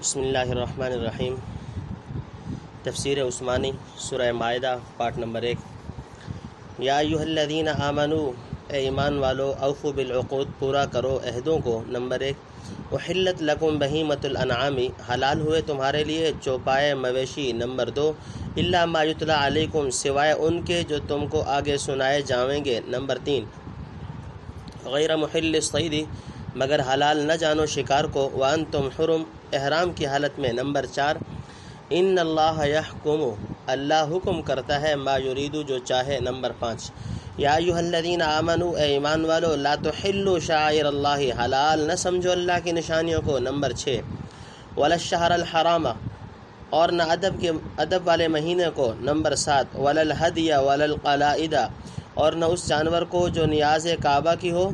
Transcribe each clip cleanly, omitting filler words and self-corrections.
بسم اللہ الرحمن الرحیم۔ تفسیر عثمانی سورہ مائدہ پارٹ نمبر 1۔ یا ایھا الذین آمنوا، اے ایمان والو، اوفوا بالعقود، پورا کرو عہدوں کو۔ نمبر 1۔ احلت لکم بہیمۃ الانعام، حلال ہوئے تمہارے لیے چوپائے مویشی۔ نمبر 2۔ الا ما یتلی علیکم، سوائے ان کے جو تم کو آگے سنائے جائیں گے۔ نمبر 3۔ غیر محل الصید، مگر حلال نہ جانو شکار کو۔ وانتم حرم، احرام کی حالت میں۔ نمبر 4۔ ان اللہ یحکم، اللہ حکم کرتا ہے ما یرید، جو چاہے۔ نمبر 5۔ یا ایھا الذین آمنوا، اے ایمان والو، لا تحلوا شعائر اللہ، حلال نہ سمجھو اللہ کی نشانیوں کو۔ نمبر 6۔ ولا الشہر الحرام، اور نہ ادب والے مہینے کو۔ نمبر 7۔ ولا الہدی ولا القلائد، اور نہ اس جانور کو جو نیاز کعبہ کی ہو،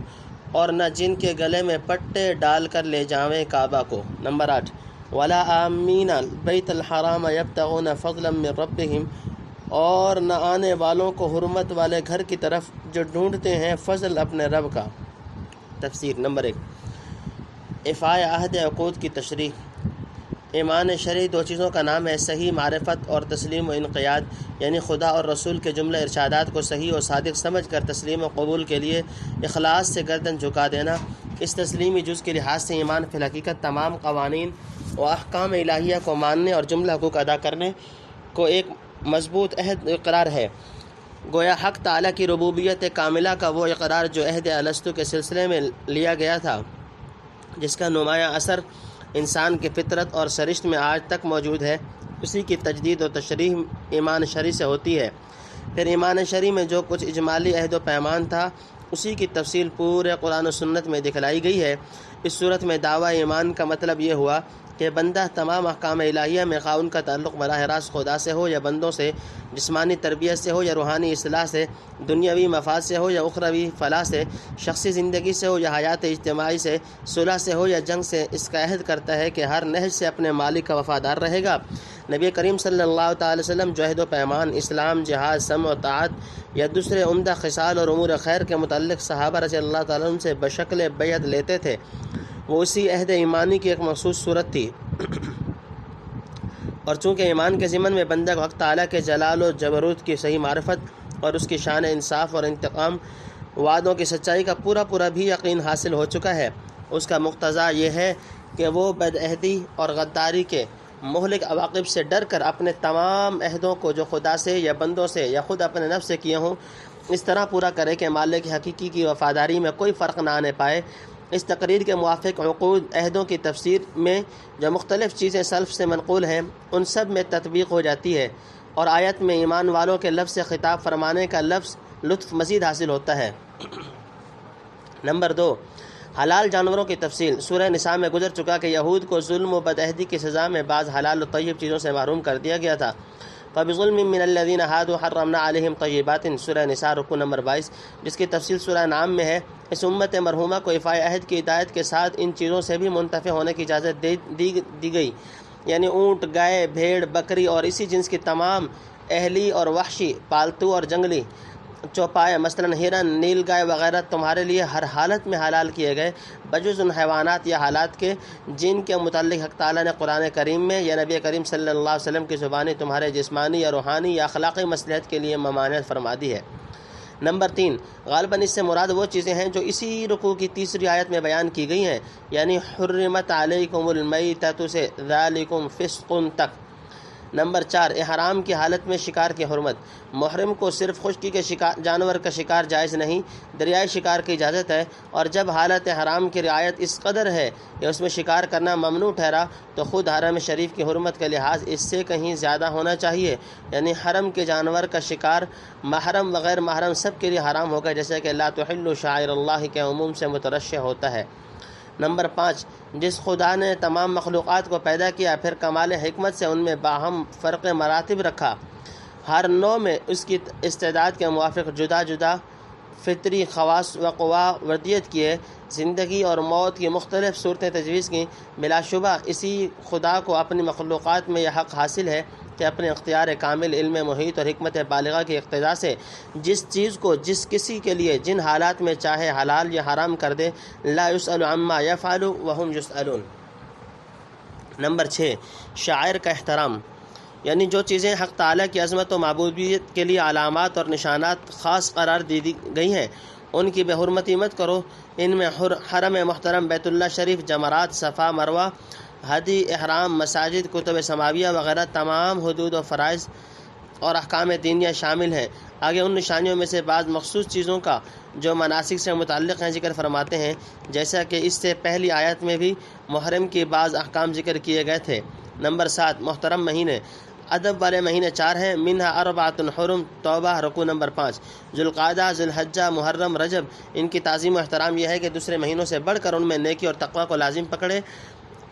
اور نہ جن کے گلے میں پٹے ڈال کر لے جاویں کعبہ کو۔ نمبر 8۔ ولا آمین البیت الحرام یبتغون فضلا من ربہم، اور نہ آنے والوں کو حرمت والے گھر کی طرف جو ڈھونڈتے ہیں فضل اپنے رب کا۔ تفسیر۔ نمبر 1۔ افاء عہد عقود کی تشریح۔ ایمان شرعی دو چیزوں کا نام ہے، صحیح معرفت اور تسلیم و انقیاد، یعنی خدا اور رسول کے جملہ ارشادات کو صحیح و صادق سمجھ کر تسلیم و قبول کے لیے اخلاص سے گردن جھکا دینا۔ اس تسلیمی جز کے لحاظ سے ایمان فی الحقیقت تمام قوانین و احکام الہیہ کو ماننے اور جملہ حقوق ادا کرنے کو ایک مضبوط عہد اقرار ہے۔ گویا حق تعالیٰ کی ربوبیت کاملہ کا وہ اقرار جو عہد الستو کے سلسلے میں لیا گیا تھا، جس کا نمایاں اثر انسان کی فطرت اور سرشت میں آج تک موجود ہے، اسی کی تجدید و تشریح ایمان شرعی سے ہوتی ہے۔ پھر ایمان شرعی میں جو کچھ اجمالی عہد و پیمان تھا، اسی کی تفصیل پورے قرآن و سنت میں دکھلائی گئی ہے۔ اس صورت میں دعویٰ ایمان کا مطلب یہ ہوا کہ بندہ تمام احکام الہیہ میں، خواہ ان کا تعلق براہ راست خدا سے ہو یا بندوں سے، جسمانی تربیت سے ہو یا روحانی اصلاح سے، دنیاوی مفاد سے ہو یا اخروی فلاح سے، شخصی زندگی سے ہو یا حیات اجتماعی سے، صلح سے ہو یا جنگ سے، اس کا عہد کرتا ہے کہ ہر نہج سے اپنے مالک کا وفادار رہے گا۔ نبی کریم صلی اللہ تعالی وسلم جو عہد و پیمان اسلام، جہاد، سمع و طاعت یا دوسرے عمدہ خصال اور امور خیر کے متعلق صحابہ رضی اللہ تعالیٰ عنہ سے بشکل بیعت لیتے تھے، وہ اسی عہد ایمانی کی ایک مخصوص صورت تھی۔ اور چونکہ ایمان کے ضمن میں بندہ کو حق تعالیٰ کے جلال و جبروت کی صحیح معرفت اور اس کی شان انصاف اور انتقام وعدوں کی سچائی کا پورا بھی یقین حاصل ہو چکا ہے، اس کا مقتضا یہ ہے کہ وہ بدعہدی اور غداری کے مہلک عواقب سے ڈر کر اپنے تمام عہدوں کو جو خدا سے یا بندوں سے یا خود اپنے نفس سے کیے ہوں، اس طرح پورا کرے کہ مالک حقیقی کی وفاداری میں کوئی فرق نہ آنے پائے۔ اس تقریر کے موافق عقود، عہدوں کی تفسیر میں جو مختلف چیزیں سلف سے منقول ہیں، ان سب میں تطبیق ہو جاتی ہے، اور آیت میں ایمان والوں کے لفظ سے خطاب فرمانے کا لطف مزید حاصل ہوتا ہے۔ نمبر 2۔ حلال جانوروں کی تفصیل۔ سورہ نساء میں گزر چکا کہ یہود کو ظلم و بدعہدی کی سزا میں بعض حلال و طیب چیزوں سے محروم کر دیا گیا تھا۔ فَبِظُلْمٍ مِّنَ الَّذِينَ هَادُوا حَرَّمْنَا عَلَيْهِمْ طَيِّبَاتٍ، سورہ نساء رکوع نمبر 22، جس کی تفصیل سورہ انعام میں ہے۔ اس امت مرحومہ کو افاء عہد کی ہدایت کے ساتھ ان چیزوں سے بھی منتفع ہونے کی اجازت دی گئی، یعنی اونٹ، گائے، بھیڑ، بکری اور اسی جنس کی تمام اہلی اور وحشی، پالتو اور جنگلی چوپائے، مثلاً ہرن، نیل گائے وغیرہ تمہارے لیے ہر حالت میں حلال کیے گئے، بجز ان حیوانات یا حالات کے جن کے متعلق حق تعالیٰ نے قرآن کریم میں یا نبی کریم صلی اللہ علیہ وسلم کی زبانی تمہارے جسمانی یا روحانی یا اخلاقی مصلحت کے لیے ممانعت فرما دی ہے۔ نمبر 3۔ غالباً اس سے مراد وہ چیزیں ہیں جو اسی رکوع کی تیسری آیت میں بیان کی گئی ہیں، یعنی حرمت علیکم المیتۃ سے ذالکم فسق تک۔ نمبر 4۔ احرام کی حالت میں شکار کی حرمت۔ محرم کو صرف خشکی کے جانور کا شکار جائز نہیں، دریائی شکار کی اجازت ہے، اور جب حالت حرام کی رعایت اس قدر ہے کہ اس میں شکار کرنا ممنوع ٹھہرا، تو خود حرم شریف کی حرمت کا لحاظ اس سے کہیں زیادہ ہونا چاہیے، یعنی حرم کے جانور کا شکار محرم وغیر محرم سب کے لیے حرام ہوگا، جیسے کہ لا تحلوا شعائر اللہ کے عموم سے مترشح ہوتا ہے۔ نمبر 5۔ جس خدا نے تمام مخلوقات کو پیدا کیا، پھر کمال حکمت سے ان میں باہم فرق مراتب رکھا، ہر نوع میں اس کی استعداد کے موافق جدا جدا فطری خواص و قوا وردیت کیے، زندگی اور موت کی مختلف صورتیں تجویز کیں، بلا شبہ اسی خدا کو اپنی مخلوقات میں یہ حق حاصل ہے کہ اپنے اختیار کامل، علم محیط اور حکمت بالغہ کی اقتضاء سے جس چیز کو جس کسی کے لیے جن حالات میں چاہے حلال یا حرام کر دے، لا یسأل عما یفعل وہم یسألون۔ نمبر 6 شاعر کا احترام، یعنی جو چیزیں حق تعالیٰ کی عظمت و معبودیت کے لیے علامات اور نشانات خاص قرار دی گئی ہیں ان کی بے حرمتی مت کرو۔ ان میں حرم محترم، بیت اللہ شریف، جمرات، صفا مروہ، حدی، احرام، مساجد، کتب سماویہ وغیرہ تمام حدود و فرائض اور احکام دینیہ شامل ہیں۔ آگے ان نشانیوں میں سے بعض مخصوص چیزوں کا جو مناسک سے متعلق ہیں ذکر فرماتے ہیں، جیسا کہ اس سے پہلی آیت میں بھی محرم کے بعض احکام ذکر کیے گئے تھے۔ نمبر 7 محترم مہینے، ادب والے مہینے 4 ہیں، منہا اربعۃ حرم، توبہ، رکوع نمبر 5، ذوالقعدہ، ذوالحجہ، محرم، رجب۔ ان کی تعظیم و احترام یہ ہے کہ دوسرے مہینوں سے بڑھ کر ان میں نیکی اور تقوی کو لازم پکڑے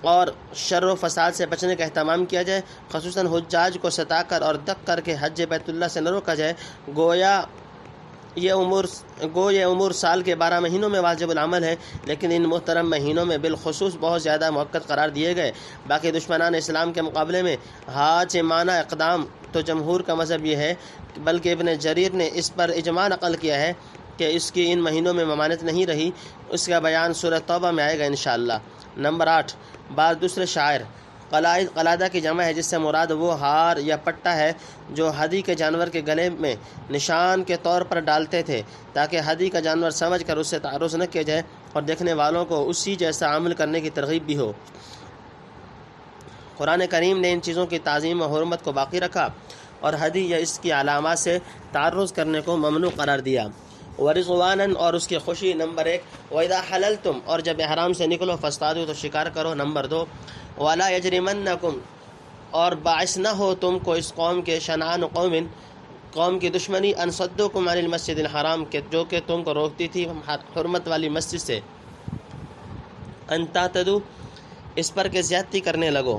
اور شر و فساد سے بچنے کا اہتمام کیا جائے، خصوصاً حجاج کو ستا کر اور دق کر کے حج بیت اللہ سے نہ روکا جائے۔ گویا یہ امور سال کے 12 مہینوں میں واجب العمل ہے، لیکن ان محترم مہینوں میں بالخصوص بہت زیادہ موقت قرار دیے گئے۔ باقی دشمنان اسلام کے مقابلے میں حاجمانہ اقدام تو جمہور کا مذہب یہ ہے، بلکہ ابن جریر نے اس پر اجماع نقل کیا ہے کہ اس کی ان مہینوں میں ممانعت نہیں رہی۔ اس کا بیان سورہ توبہ میں آئے گا انشاءاللہ۔ نمبر 8 بعض دوسرے شاعر، قلادہ کی جمع ہے، جس سے مراد وہ ہار یا پٹا ہے جو ہدی کے جانور کے گلے میں نشان کے طور پر ڈالتے تھے تاکہ ہدی کا جانور سمجھ کر اس سے تعرض نہ کیا جائے اور دیکھنے والوں کو اسی جیسا عمل کرنے کی ترغیب بھی ہو۔ قرآن کریم نے ان چیزوں کی تعظیم و حرمت کو باقی رکھا اور ہدی یا اس کی علامات سے تعرض کرنے کو ممنوع قرار دیا۔ ورضواناً، اور اس کی خوشی۔ نمبر 1 وَإِذَا حَلَلْتُمْ، اور جب احرام سے نکلو، فاصطادوا، تو شکار کرو۔ نمبر 2 وَلَا يَجْرِمَنَّكُمْ، اور باعث نہ ہو تم کو اس قوم کے شنآن قوم کی دشمنی، ان صدوکم عن المسجد الحرام، جو کہ تم کو روکتی تھی حرمت والی مسجد سے، ان تعتدوا، اس پر کہ زیادتی کرنے لگو۔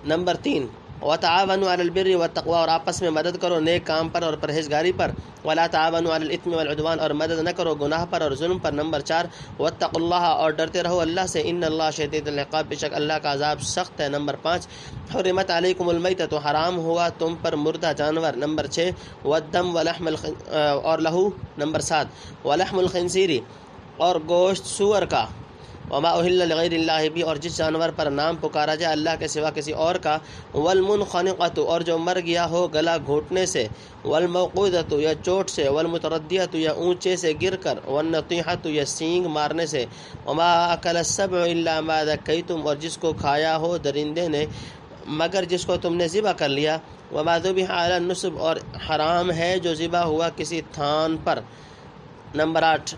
نمبر 3 وَتَعَاوَنُوا عَلَى الْبِرِّ وَالتَّقْوَىٰ، اور آپس میں مدد کرو نیک کام پر اور پرہیزگاری پر۔ وَلَا تَعَاوَنُوا عَلَى الْإِثْمِ وَالْعُدْوَانِ، اور مدد نہ کرو گناہ پر اور ظلم پر۔ نمبر 4 وَاتَّقُوا اللَّهَ، اور ڈرتے رہو اللہ سے، إِنَّ اللَّهَ شَدِيدُ الْعِقَابِ، بے شک اللہ کا عذاب سخت ہے۔ نمبر 5 حُرِّمَتْ عَلَيْكُمُ الْمَيْتَةُ، حرام ہوا تم پر مردہ جانور۔ نمبر 6 وَالدَّمُ وَلَحْمُ اور لہو۔ نمبر 7 وَلَحْمُ الْخِنْزِيرِ، اور گوشت سور کا۔ وما اہل لغیر اللہ بھی، اور جس جانور پر نام پکارا جائے اللہ کے سوا کسی اور کا۔ والمنخنقۃ، اور جو مر گیا ہو گلا گھونٹنے سے۔ والموقوذۃ، یا چوٹ سے۔ والمتردیۃ، یا اونچے سے گر کر۔ والنطیحۃ، یا سینگ مارنے سے۔ وما اکل السبع الا ما ذکیتم، اور جس کو کھایا ہو درندے نے مگر جس کو تم نے ذبح کر لیا۔ وما ذبح علی النصب، اور حرام ہے جو ذبح ہوا کسی تھان پر۔ نمبر 8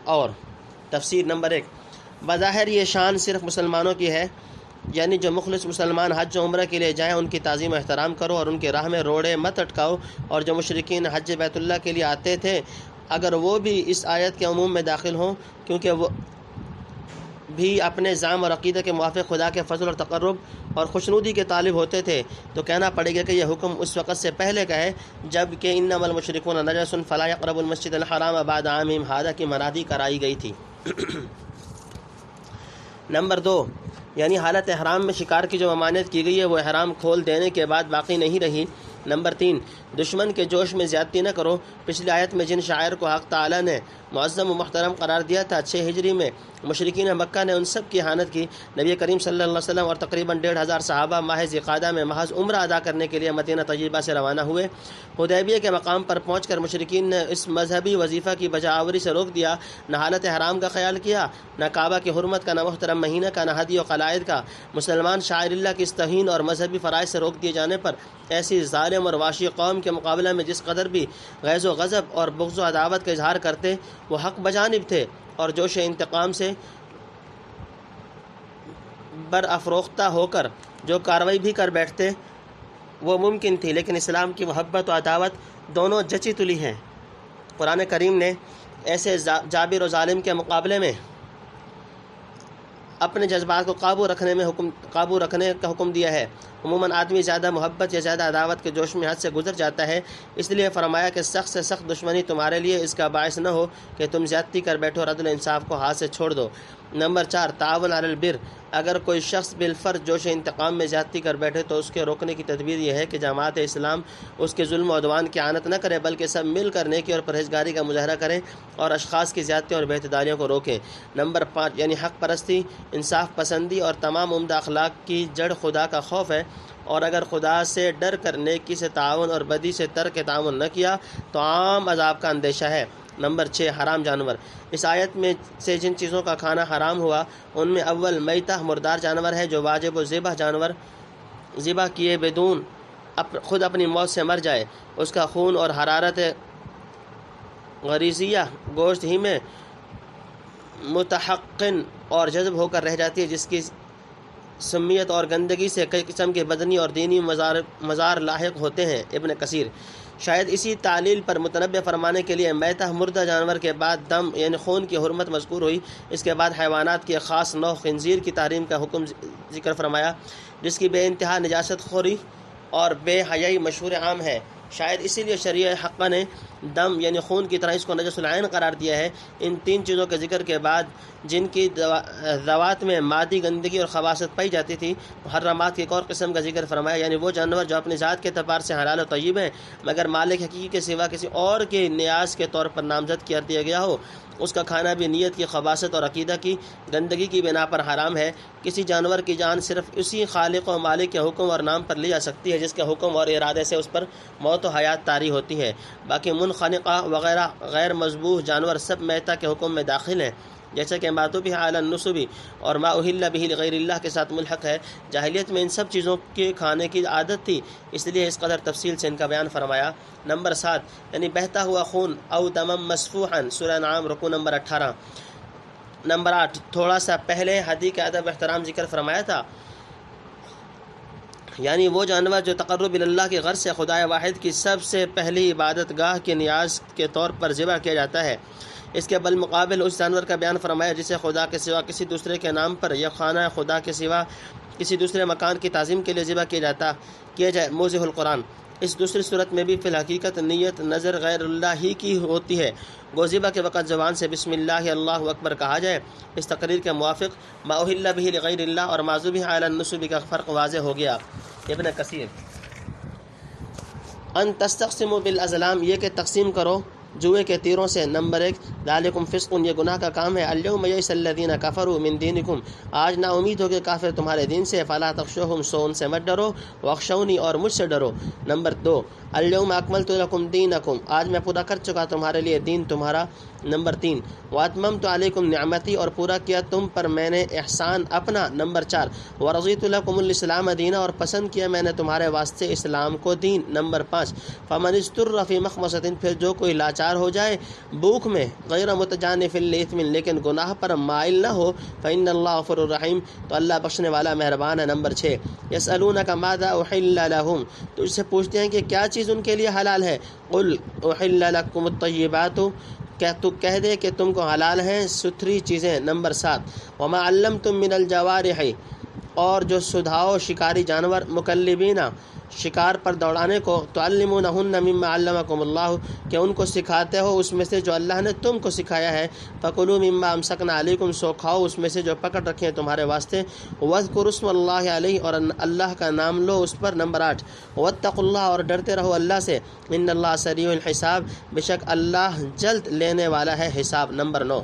اور تفسیر۔ نمبر 1 بظاہر یہ شان صرف مسلمانوں کی ہے، یعنی جو مخلص مسلمان حج و عمرہ کے لیے جائیں ان کی تعظیم و احترام کرو اور ان کی راہ میں روڑے مت اٹکاؤ، اور جو مشرکین حج بیت اللہ کے لیے آتے تھے اگر وہ بھی اس آیت کے عموم میں داخل ہوں، کیونکہ وہ بھی اپنے زعم اور عقیدہ کے موافق خدا کے فضل اور تقرب اور خوشنودی کے طالب ہوتے تھے، تو کہنا پڑے گا کہ یہ حکم اس وقت سے پہلے کا ہے جب کہ انما المشرکون نجس فلا یقربوا المسجد الحرام بعد عامہم ھذا کی منادی کرائی گئی تھی۔ نمبر 2 یعنی حالت احرام میں شکار کی جو ممانعت کی گئی ہے وہ احرام کھول دینے کے بعد باقی نہیں رہی۔ نمبر 3 دشمن کے جوش میں زیادتی نہ کرو۔ پچھلی آیت میں جن شاعر کو حق تعالی نے معظم و محترم قرار دیا تھا، 6 ہجری میں مشرکین مکہ نے ان سب کی احانت کی۔ نبی کریم صلی اللہ علیہ وسلم اور تقریباً 1500 صحابہ ماہ ذوالقعدہ میں محض عمرہ ادا کرنے کے لیے مدینہ طیبہ سے روانہ ہوئے۔ حدیبیہ کے مقام پر پہنچ کر مشرکین نے اس مذہبی وظیفہ کی بجاوری سے روک دیا، نہ حالت احرام کا خیال کیا، نہ کعبہ کی حرمت کا، نہ محترم مہینہ کا، نہ ہدی و قلائد کا۔ مسلمان شاعر اللہ کی اس توہین اور مذہبی فرائض سے روک دیے جانے پر ایسی ظالم اور وحشی قوم کے مقابلہ میں جس قدر بھی غیظ و غضب اور بغض و عداوت کا اظہار کرتے وہ حق بجانب تھے، اور جوش انتقام سے برافروختہ ہو کر جو کارروائی بھی کر بیٹھتے وہ ممکن تھی، لیکن اسلام کی محبت و عداوت دونوں جچی تلی ہیں۔ قرآن کریم نے ایسے جابر و ظالم کے مقابلے میں اپنے جذبات کو قابو رکھنے کا حکم دیا ہے۔ عموماً آدمی زیادہ محبت یا زیادہ عداوت کے جوش میں حد سے گزر جاتا ہے، اس لیے فرمایا کہ سخت سے سخت دشمنی تمہارے لیے اس کا باعث نہ ہو کہ تم زیادتی کر بیٹھو اور عدل و انصاف کو ہاتھ سے چھوڑ دو۔ نمبر 4 تعاون علی البر، اگر کوئی شخص بالفرض جوش انتقام میں زیادتی کر بیٹھے تو اس کے روکنے کی تدبیر یہ ہے کہ جماعت اسلام اس کے ظلم و عدوان کی اعانت نہ کرے، بلکہ سب مل کر نیکی اور پرہیزگاری کا مظاہرہ کریں اور اشخاص کی زیادتی اور بے اعتدالیوں کو روکیں۔ نمبر 5 یعنی حق پرستی، انصاف پسندی اور تمام عمدہ اخلاق کی جڑ خدا کا خوف ہے، اور اگر خدا سے ڈر کر نیکی سے تعاون اور بدی سے ترک تعاون نہ کیا تو عام عذاب کا اندیشہ ہے۔ نمبر 6 حرام جانور، اس آیت میں سے جن چیزوں کا کھانا حرام ہوا ان میں اول میتہ مردار جانور ہے جو واجب و ذبح جانور ذبح کیے بدون خود اپنی موت سے مر جائے، اس کا خون اور حرارت غریزیہ گوشت ہی میں متحقن اور جذب ہو کر رہ جاتی ہے، جس کی سمیت اور گندگی سے کئی قسم کے بدنی اور دینی مزار لاحق ہوتے ہیں۔ ابن کثیر شاید اسی تعلیل پر متنبہ فرمانے کے لیے میتہ مردہ جانور کے بعد دم یعنی خون کی حرمت مذکور ہوئی، اس کے بعد حیوانات کی خاص نوع خنزیر کی تحریم کا حکم ذکر فرمایا، جس کی بے انتہا نجاست خوری اور بے حیائی مشہور عام ہے۔ شاید اسی لیے شریعہ حقہ نے دم یعنی خون کی طرح اس کو نجس العین قرار دیا ہے۔ ان 3 چیزوں کے ذکر کے بعد جن کی ذوات میں مادی گندگی اور خباثت پائی جاتی تھی، محرمات کی ایک اور قسم کا ذکر فرمایا، یعنی وہ جانور جو اپنی ذات کے اعتبار سے حلال و طیب ہیں مگر مالک حقیقی کے سوا کسی اور کے نیاز کے طور پر نامزد کر دیا گیا ہو، اس کا کھانا بھی نیت کی خباثت اور عقیدہ کی گندگی کی بنا پر حرام ہے۔ کسی جانور کی جان صرف اسی خالق و مالک کے حکم اور نام پر لی جا سکتی ہے جس کے حکم اور ارادے سے اس پر موت و حیات طاری ہوتی ہے، باقی منخنقہ وغیرہ غیر مذبوح جانور سب میتہ کے حکم میں داخل ہیں، جیسا کہ ما ذبح علی النصب اور ما اہل بہ لغیر اللہ کے ساتھ ملحق ہے۔ جاہلیت میں ان سب چیزوں کے کھانے کی عادت تھی، اس لیے اس قدر تفصیل سے ان کا بیان فرمایا۔ نمبر 7 یعنی بہتا ہوا خون او دمم مسفوحا، سورہ انعام رکوع نمبر 18۔ نمبر 8 تھوڑا سا پہلے حدیث کا ادب احترام ذکر فرمایا تھا، یعنی وہ جانور جو تقرب اللہ کی غرض سے خدائے واحد کی سب سے پہلی عبادت گاہ کے نیاز کے طور پر ذبح کیا جاتا ہے۔ اس کے بالمقابل اس جانور کا بیان فرمایا جسے خدا کے سوا کسی دوسرے کے نام پر یا خانہ خدا کے سوا کسی دوسرے مکان کی تعظیم کے لیے ذبح کیا جائے، موضح القرآن۔ اس دوسری صورت میں بھی فی الحقیقت نیت نظر غیر اللہ ہی کی ہوتی ہے، گو ذبح کے وقت زبان سے بسم اللہ اللہ اکبر کہا جائے۔ اس تقریر کے موافق ما اہل بہ لغیر اللہ اور ما ذبح علی النصب کا فرق واضح ہو گیا۔ ابن کثیر ان تستقسموا بالازلام، یہ کہ تقسیم کرو جوئے کے تیروں سے۔ نمبر 1 ذالکم فسق، یہ گناہ کا کام ہے۔ الیوم یئس الذین کفروا من دینکم، آج نا امید ہو کہ کافر تمہارے دین سے۔ فلا تخشوہم، سو ان سے مت ڈرو۔ واخشونی، اور مجھ سے ڈرو۔ نمبر 2 الیوم اکملت لکم دینکم، آج میں پورا کر چکا تمہارے لیے دین تمہارا۔ نمبر 3 واتممت علیکم نعمتی، اور پورا کیا تم پر میں نے احسان اپنا۔ نمبر 4 ورضیت لکم الاسلام دینا، اور پسند کیا میں نے تمہارے واسطے اسلام کو دین۔ نمبر 5 فمن اضطر فی مخمصۃ، پھر جو کوئی لاچار ہو جائے بھوک میں، غیر متجانف لإثم، لیکن گناہ پر مائل نہ ہو، فإن اللہ غفور الرحیم، تو اللہ بخشنے والا مہربان ہے۔ نمبر 6 یسألونک ماذا احل لهم، تو اس سے پوچھتے ہیں کہ کیا چیز ان کے لیے حلال ہے۔ قل احل لکم الطیبات، کیا تو کہہ دے کہ تم کو حلال ہیں ستھری چیزیں۔ نمبر 7 وما علمتم من الجوارح، اور جو سدھاؤ شکاری جانور، مکلبین، شکار پر دوڑانے کو، تعلمونہن مما علمکم اللہ، کہ ان کو سکھاتے ہو اس میں سے جو اللہ نے تم کو سکھایا ہے۔ فکلوا مما امسکنا علیکم، سو کھاؤ اس میں سے جو پکڑ رکھے ہیں تمہارے واسطے۔ واذکروا اسم اللہ علیہ، اور اللہ کا نام لو اس پر۔ نمبر 8 واتقوا اللہ، اور ڈرتے رہو اللہ سے۔ ان اللہ سریع الحساب، بے شک اللہ جلد لینے والا ہے حساب۔ نمبر 9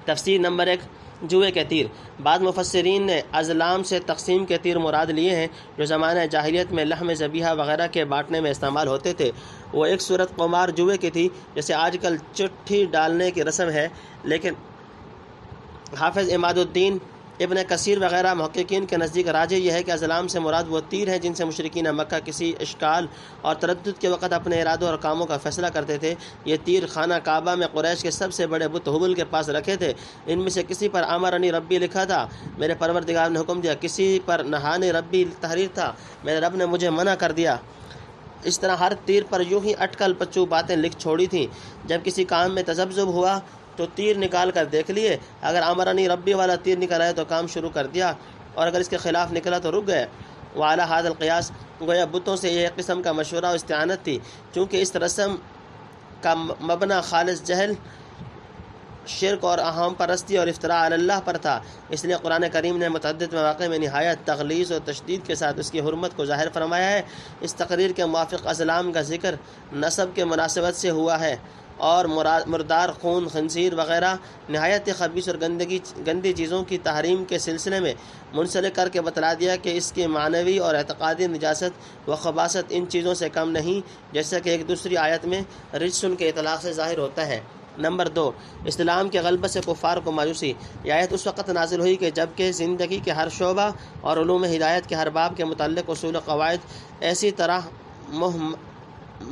تفسیر۔ نمبر 1 جوئے کے تیر، بعض مفسرین نے ازلام سے تقسیم کے تیر مراد لیے ہیں جو زمانہ جاہلیت میں لحم ذبیحہ وغیرہ کے بانٹنے میں استعمال ہوتے تھے۔ وہ ایک صورت قمار جوئے کی تھی، جیسے آج کل چٹھی ڈالنے کی رسم ہے، لیکن حافظ عماد الدین، ابن کثیر وغیرہ محققین کے نزدیک راجح یہ ہے کہ ازلام سے مراد وہ تیر ہیں جن سے مشرکین مکہ کسی اشکال اور تردد کے وقت اپنے ارادوں اور کاموں کا فیصلہ کرتے تھے۔ یہ تیر خانہ کعبہ میں قریش کے سب سے بڑے بت حبل کے پاس رکھے تھے۔ ان میں سے کسی پر امرنی ربی لکھا تھا، میرے پروردگار نے حکم دیا، کسی پر نہانی ربی تحریر تھا، میرے رب نے مجھے منع کر دیا۔ اس طرح ہر تیر پر یوں ہی اٹکل پچو باتیں لکھ چھوڑی تھیں۔ جب کسی کام میں تذبذب ہوا تو تیر نکال کر دیکھ لیے، اگر امرنی ربی والا تیر نکل آئے تو کام شروع کر دیا، اور اگر اس کے خلاف نکلا تو رک گئے۔ وعلی ھذا القیاس، گویا بتوں سے یہ ایک قسم کا مشورہ و استعانت تھی، چونکہ اس رسم کا مبنی خالص جہل شرک اور اہم پرستی اور افتراء علی اللہ پر تھا، اس لیے قرآن کریم نے متعدد مواقع میں نہایت تغلیظ اور تشدید کے ساتھ اس کی حرمت کو ظاہر فرمایا ہے۔ اس تقریر کے موافق ازلام کا ذکر نسب کے مناسبت سے ہوا ہے اور مردار، خون، خنزیر وغیرہ نہایت خبیث اور گندی چیزوں کی تحریم کے سلسلے میں منسلک کر کے بتلا دیا کہ اس کی معنوی اور اعتقادی نجاست و خباثت ان چیزوں سے کم نہیں، جیسا کہ ایک دوسری آیت میں رجسن کے اطلاق سے ظاہر ہوتا ہے۔ نمبر 2، اسلام کے غلبہ سے کفار کو مایوسی۔ یہ آیت اس وقت نازل ہوئی کہ جب کہ زندگی کے ہر شعبہ اور علوم ہدایت کے ہر باب کے متعلق اصول و قواعد ایسی طرح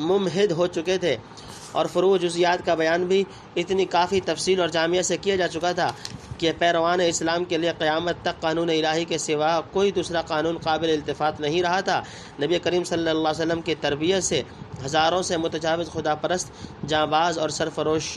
ممہد ہو چکے تھے اور فروع جزیات کا بیان بھی اتنی کافی تفصیل اور جامعہ سے کیا جا چکا تھا کہ پیروان اسلام کے لیے قیامت تک قانون الہی کے سوا کوئی دوسرا قانون قابل التفات نہیں رہا تھا۔ نبی کریم صلی اللہ علیہ وسلم کی تربیت سے ہزاروں سے متجاوز خدا پرست، جانباز اور سرفروش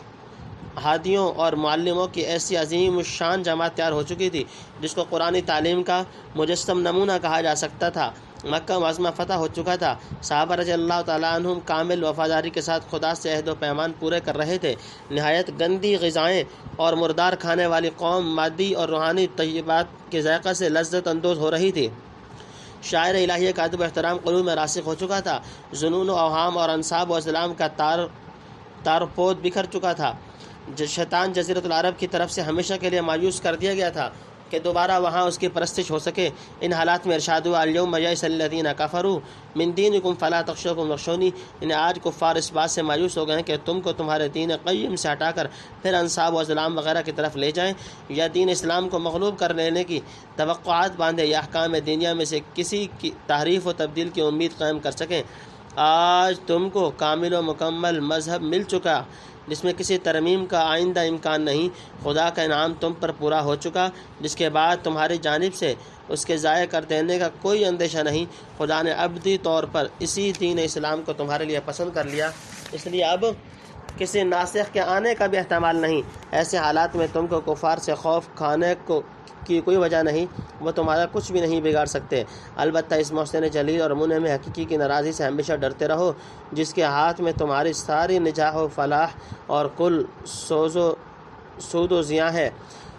ہادیوں اور معلموں کی ایسی عظیم الشان جماعت تیار ہو چکی تھی جس کو قرآنی تعلیم کا مجسم نمونہ کہا جا سکتا تھا۔ مکہ معظمہ فتح ہو چکا تھا، صحابہ رضی اللہ تعالیٰ عنہم کامل وفاداری کے ساتھ خدا سے عہد و پیمان پورے کر رہے تھے۔ نہایت گندی غذائیں اور مردار کھانے والی قوم مادی اور روحانی طیبات کے ذائقہ سے لذت اندوز ہو رہی تھی۔ شاعر الہیہ کا ادب و احترام قلوب میں راسخ ہو چکا تھا۔ جنون و اوہام اور انصاب و ازلام کا تارپود بکھر چکا تھا۔ شیطان جزیرۃ العرب کی طرف سے ہمیشہ کے لیے مایوس کر دیا گیا تھا کہ دوبارہ وہاں اس کی پرستش ہو سکے۔ ان حالات میں ارشاد ہوا الیوم یئس الذین کفروا من دینکم فلا تخشوهم واخشونی، آج کفار اس بات سے مایوس ہو گئے ہیں کہ تم کو تمہارے دین قیم سے ہٹا کر پھر انصاب و ازلام وغیرہ کی طرف لے جائیں، یا دین اسلام کو مغلوب کر لینے کی توقعات باندھے، یا احکام دینیہ میں سے کسی کی تحریف و تبدیل کی امید قائم کر سکیں۔ آج تم کو کامل و مکمل مذہب مل چکا جس میں کسی ترمیم کا آئندہ امکان نہیں۔ خدا کا انعام تم پر پورا ہو چکا جس کے بعد تمہاری جانب سے اس کے ضائع کر دینے کا کوئی اندیشہ نہیں۔ خدا نے ابدی طور پر اسی دین اسلام کو تمہارے لیے پسند کر لیا، اس لیے اب کسی ناسخ کے آنے کا بھی احتمال نہیں۔ ایسے حالات میں تم کو کفار سے خوف کھانے کی کوئی وجہ نہیں، وہ تمہارا کچھ بھی نہیں بگاڑ سکتے۔ البتہ اس محسن جلیل اور منعم حقیقی کی ناراضی سے ہمیشہ ڈرتے رہو جس کے ہاتھ میں تمہاری ساری نجاح و فلاح اور کل سود و زیاں ہے۔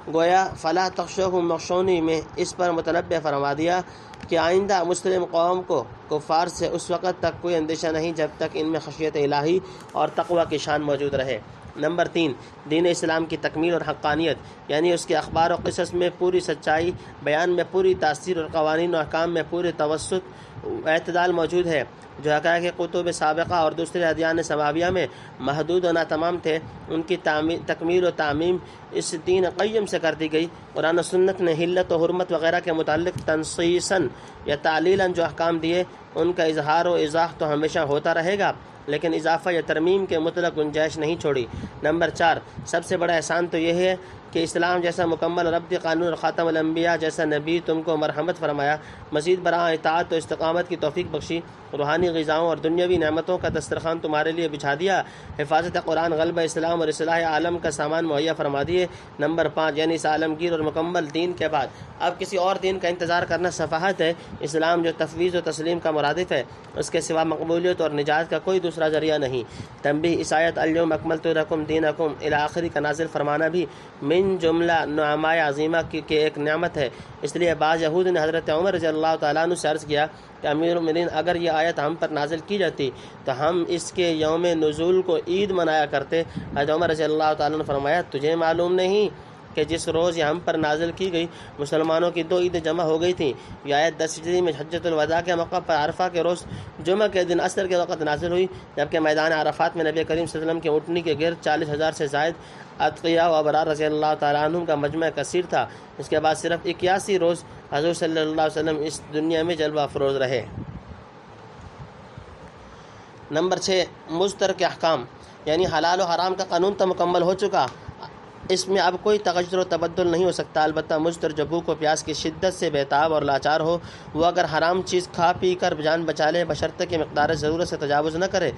گویا فلا تخشوهم واخشونی میں اس پر متنبہ فرما دیا کہ آئندہ مسلم قوم کو کفار سے اس وقت تک کوئی اندیشہ نہیں جب تک ان میں خشیت الہی اور تقوی کی شان موجود رہے۔ نمبر 3، دین اسلام کی تکمیل اور حقانیت، یعنی اس کے اخبار و قصص میں پوری سچائی، بیان میں پوری تاثیر اور قوانین و احکام میں پوری توسط و اعتدال موجود ہے۔ جو حقائق کتب سابقہ اور دوسرے ادیان سماویہ میں محدود و ناتمام تھے، ان کی تکمیل و تعمیم اس دین قیم سے کر دی گئی۔ قرآن و سنت نے حلت و حرمت وغیرہ کے متعلق تنصیصاً یا تعلیلاً جو احکام دیے، ان کا اظہار و ایضاح تو ہمیشہ ہوتا رہے گا، لیکن اضافہ یا ترمیم کے مطلق گنجائش نہیں چھوڑی۔ نمبر 4، سب سے بڑا احسان تو یہ ہے کہ اسلام جیسا مکمل اور ابدی قانون اور خاتم الانبیاء جیسا نبی تم کو مرحمت فرمایا، مزید برآں اطاعت و استقامت کی توفیق بخشی، روحانی غذاؤں اور دنیاوی نعمتوں کا دسترخوان تمہارے لیے بچھا دیا، حفاظت قرآن، غلبہ اسلام اور اصلاح عالم کا سامان مہیا فرما دیے۔ نمبر 5، یعنی اس عالمگیر اور مکمل دین کے بعد اب کسی اور دین کا انتظار کرنا سفاہت ہے۔ اسلام جو تفویض و تسلیم کا مرادف ہے، اس کے سوا مقبولیت اور نجات کا کوئی دوسرا ذریعہ نہیں۔ تنبیہ، اس آیت الیوم اکملت لکم دینکم الی آخری کا نازل فرمانا بھی من جملہ نعمائے عظیمہ کی ایک نعمت ہے۔ اس لیے بعض یہود نے حضرت عمر رضی اللہ تعالیٰ عنہ سے عرض کیا کہ امیر المومنین، اگر یہ آیت ہم پر نازل کی جاتی تو ہم اس کے یوم نزول کو عید منایا کرتے۔ حضرت عمر رضی اللہ تعالیٰ عنہ نے فرمایا، تجھے معلوم نہیں کہ جس روز یہ ہم پر نازل کی گئی مسلمانوں کی 2 عیدیں جمع ہو گئی تھیں؟ یہ آیت 10 ہجری میں حجۃ الوداع کے موقع پر عرفہ کے روز جمعہ کے دن عصر کے وقت نازل ہوئی، جبکہ میدان عرفات میں نبی کریم صلی اللہ علیہ وسلم کی اونٹنی کے گرد 40,000 سے زائد اتقیاء و ابرار رضی اللہ تعالیٰ عنہم کا مجمع کثیر تھا۔ اس کے بعد صرف 81 روز حضور صلی اللہ علیہ وسلم اس دنیا میں جلوہ افروز رہے۔ نمبر 6، مضطر کے احکام، یعنی حلال و حرام کا قانون تو مکمل ہو چکا، اس میں اب کوئی تغیر و تبدل نہیں ہو سکتا۔ البتہ مضطر جو بھوک و پیاس کی شدت سے بیتاب اور لاچار ہو، وہ اگر حرام چیز کھا پی کر جان بچا لے، بشرطے کہ مقدار ضرورت سے تجاوز نہ کرے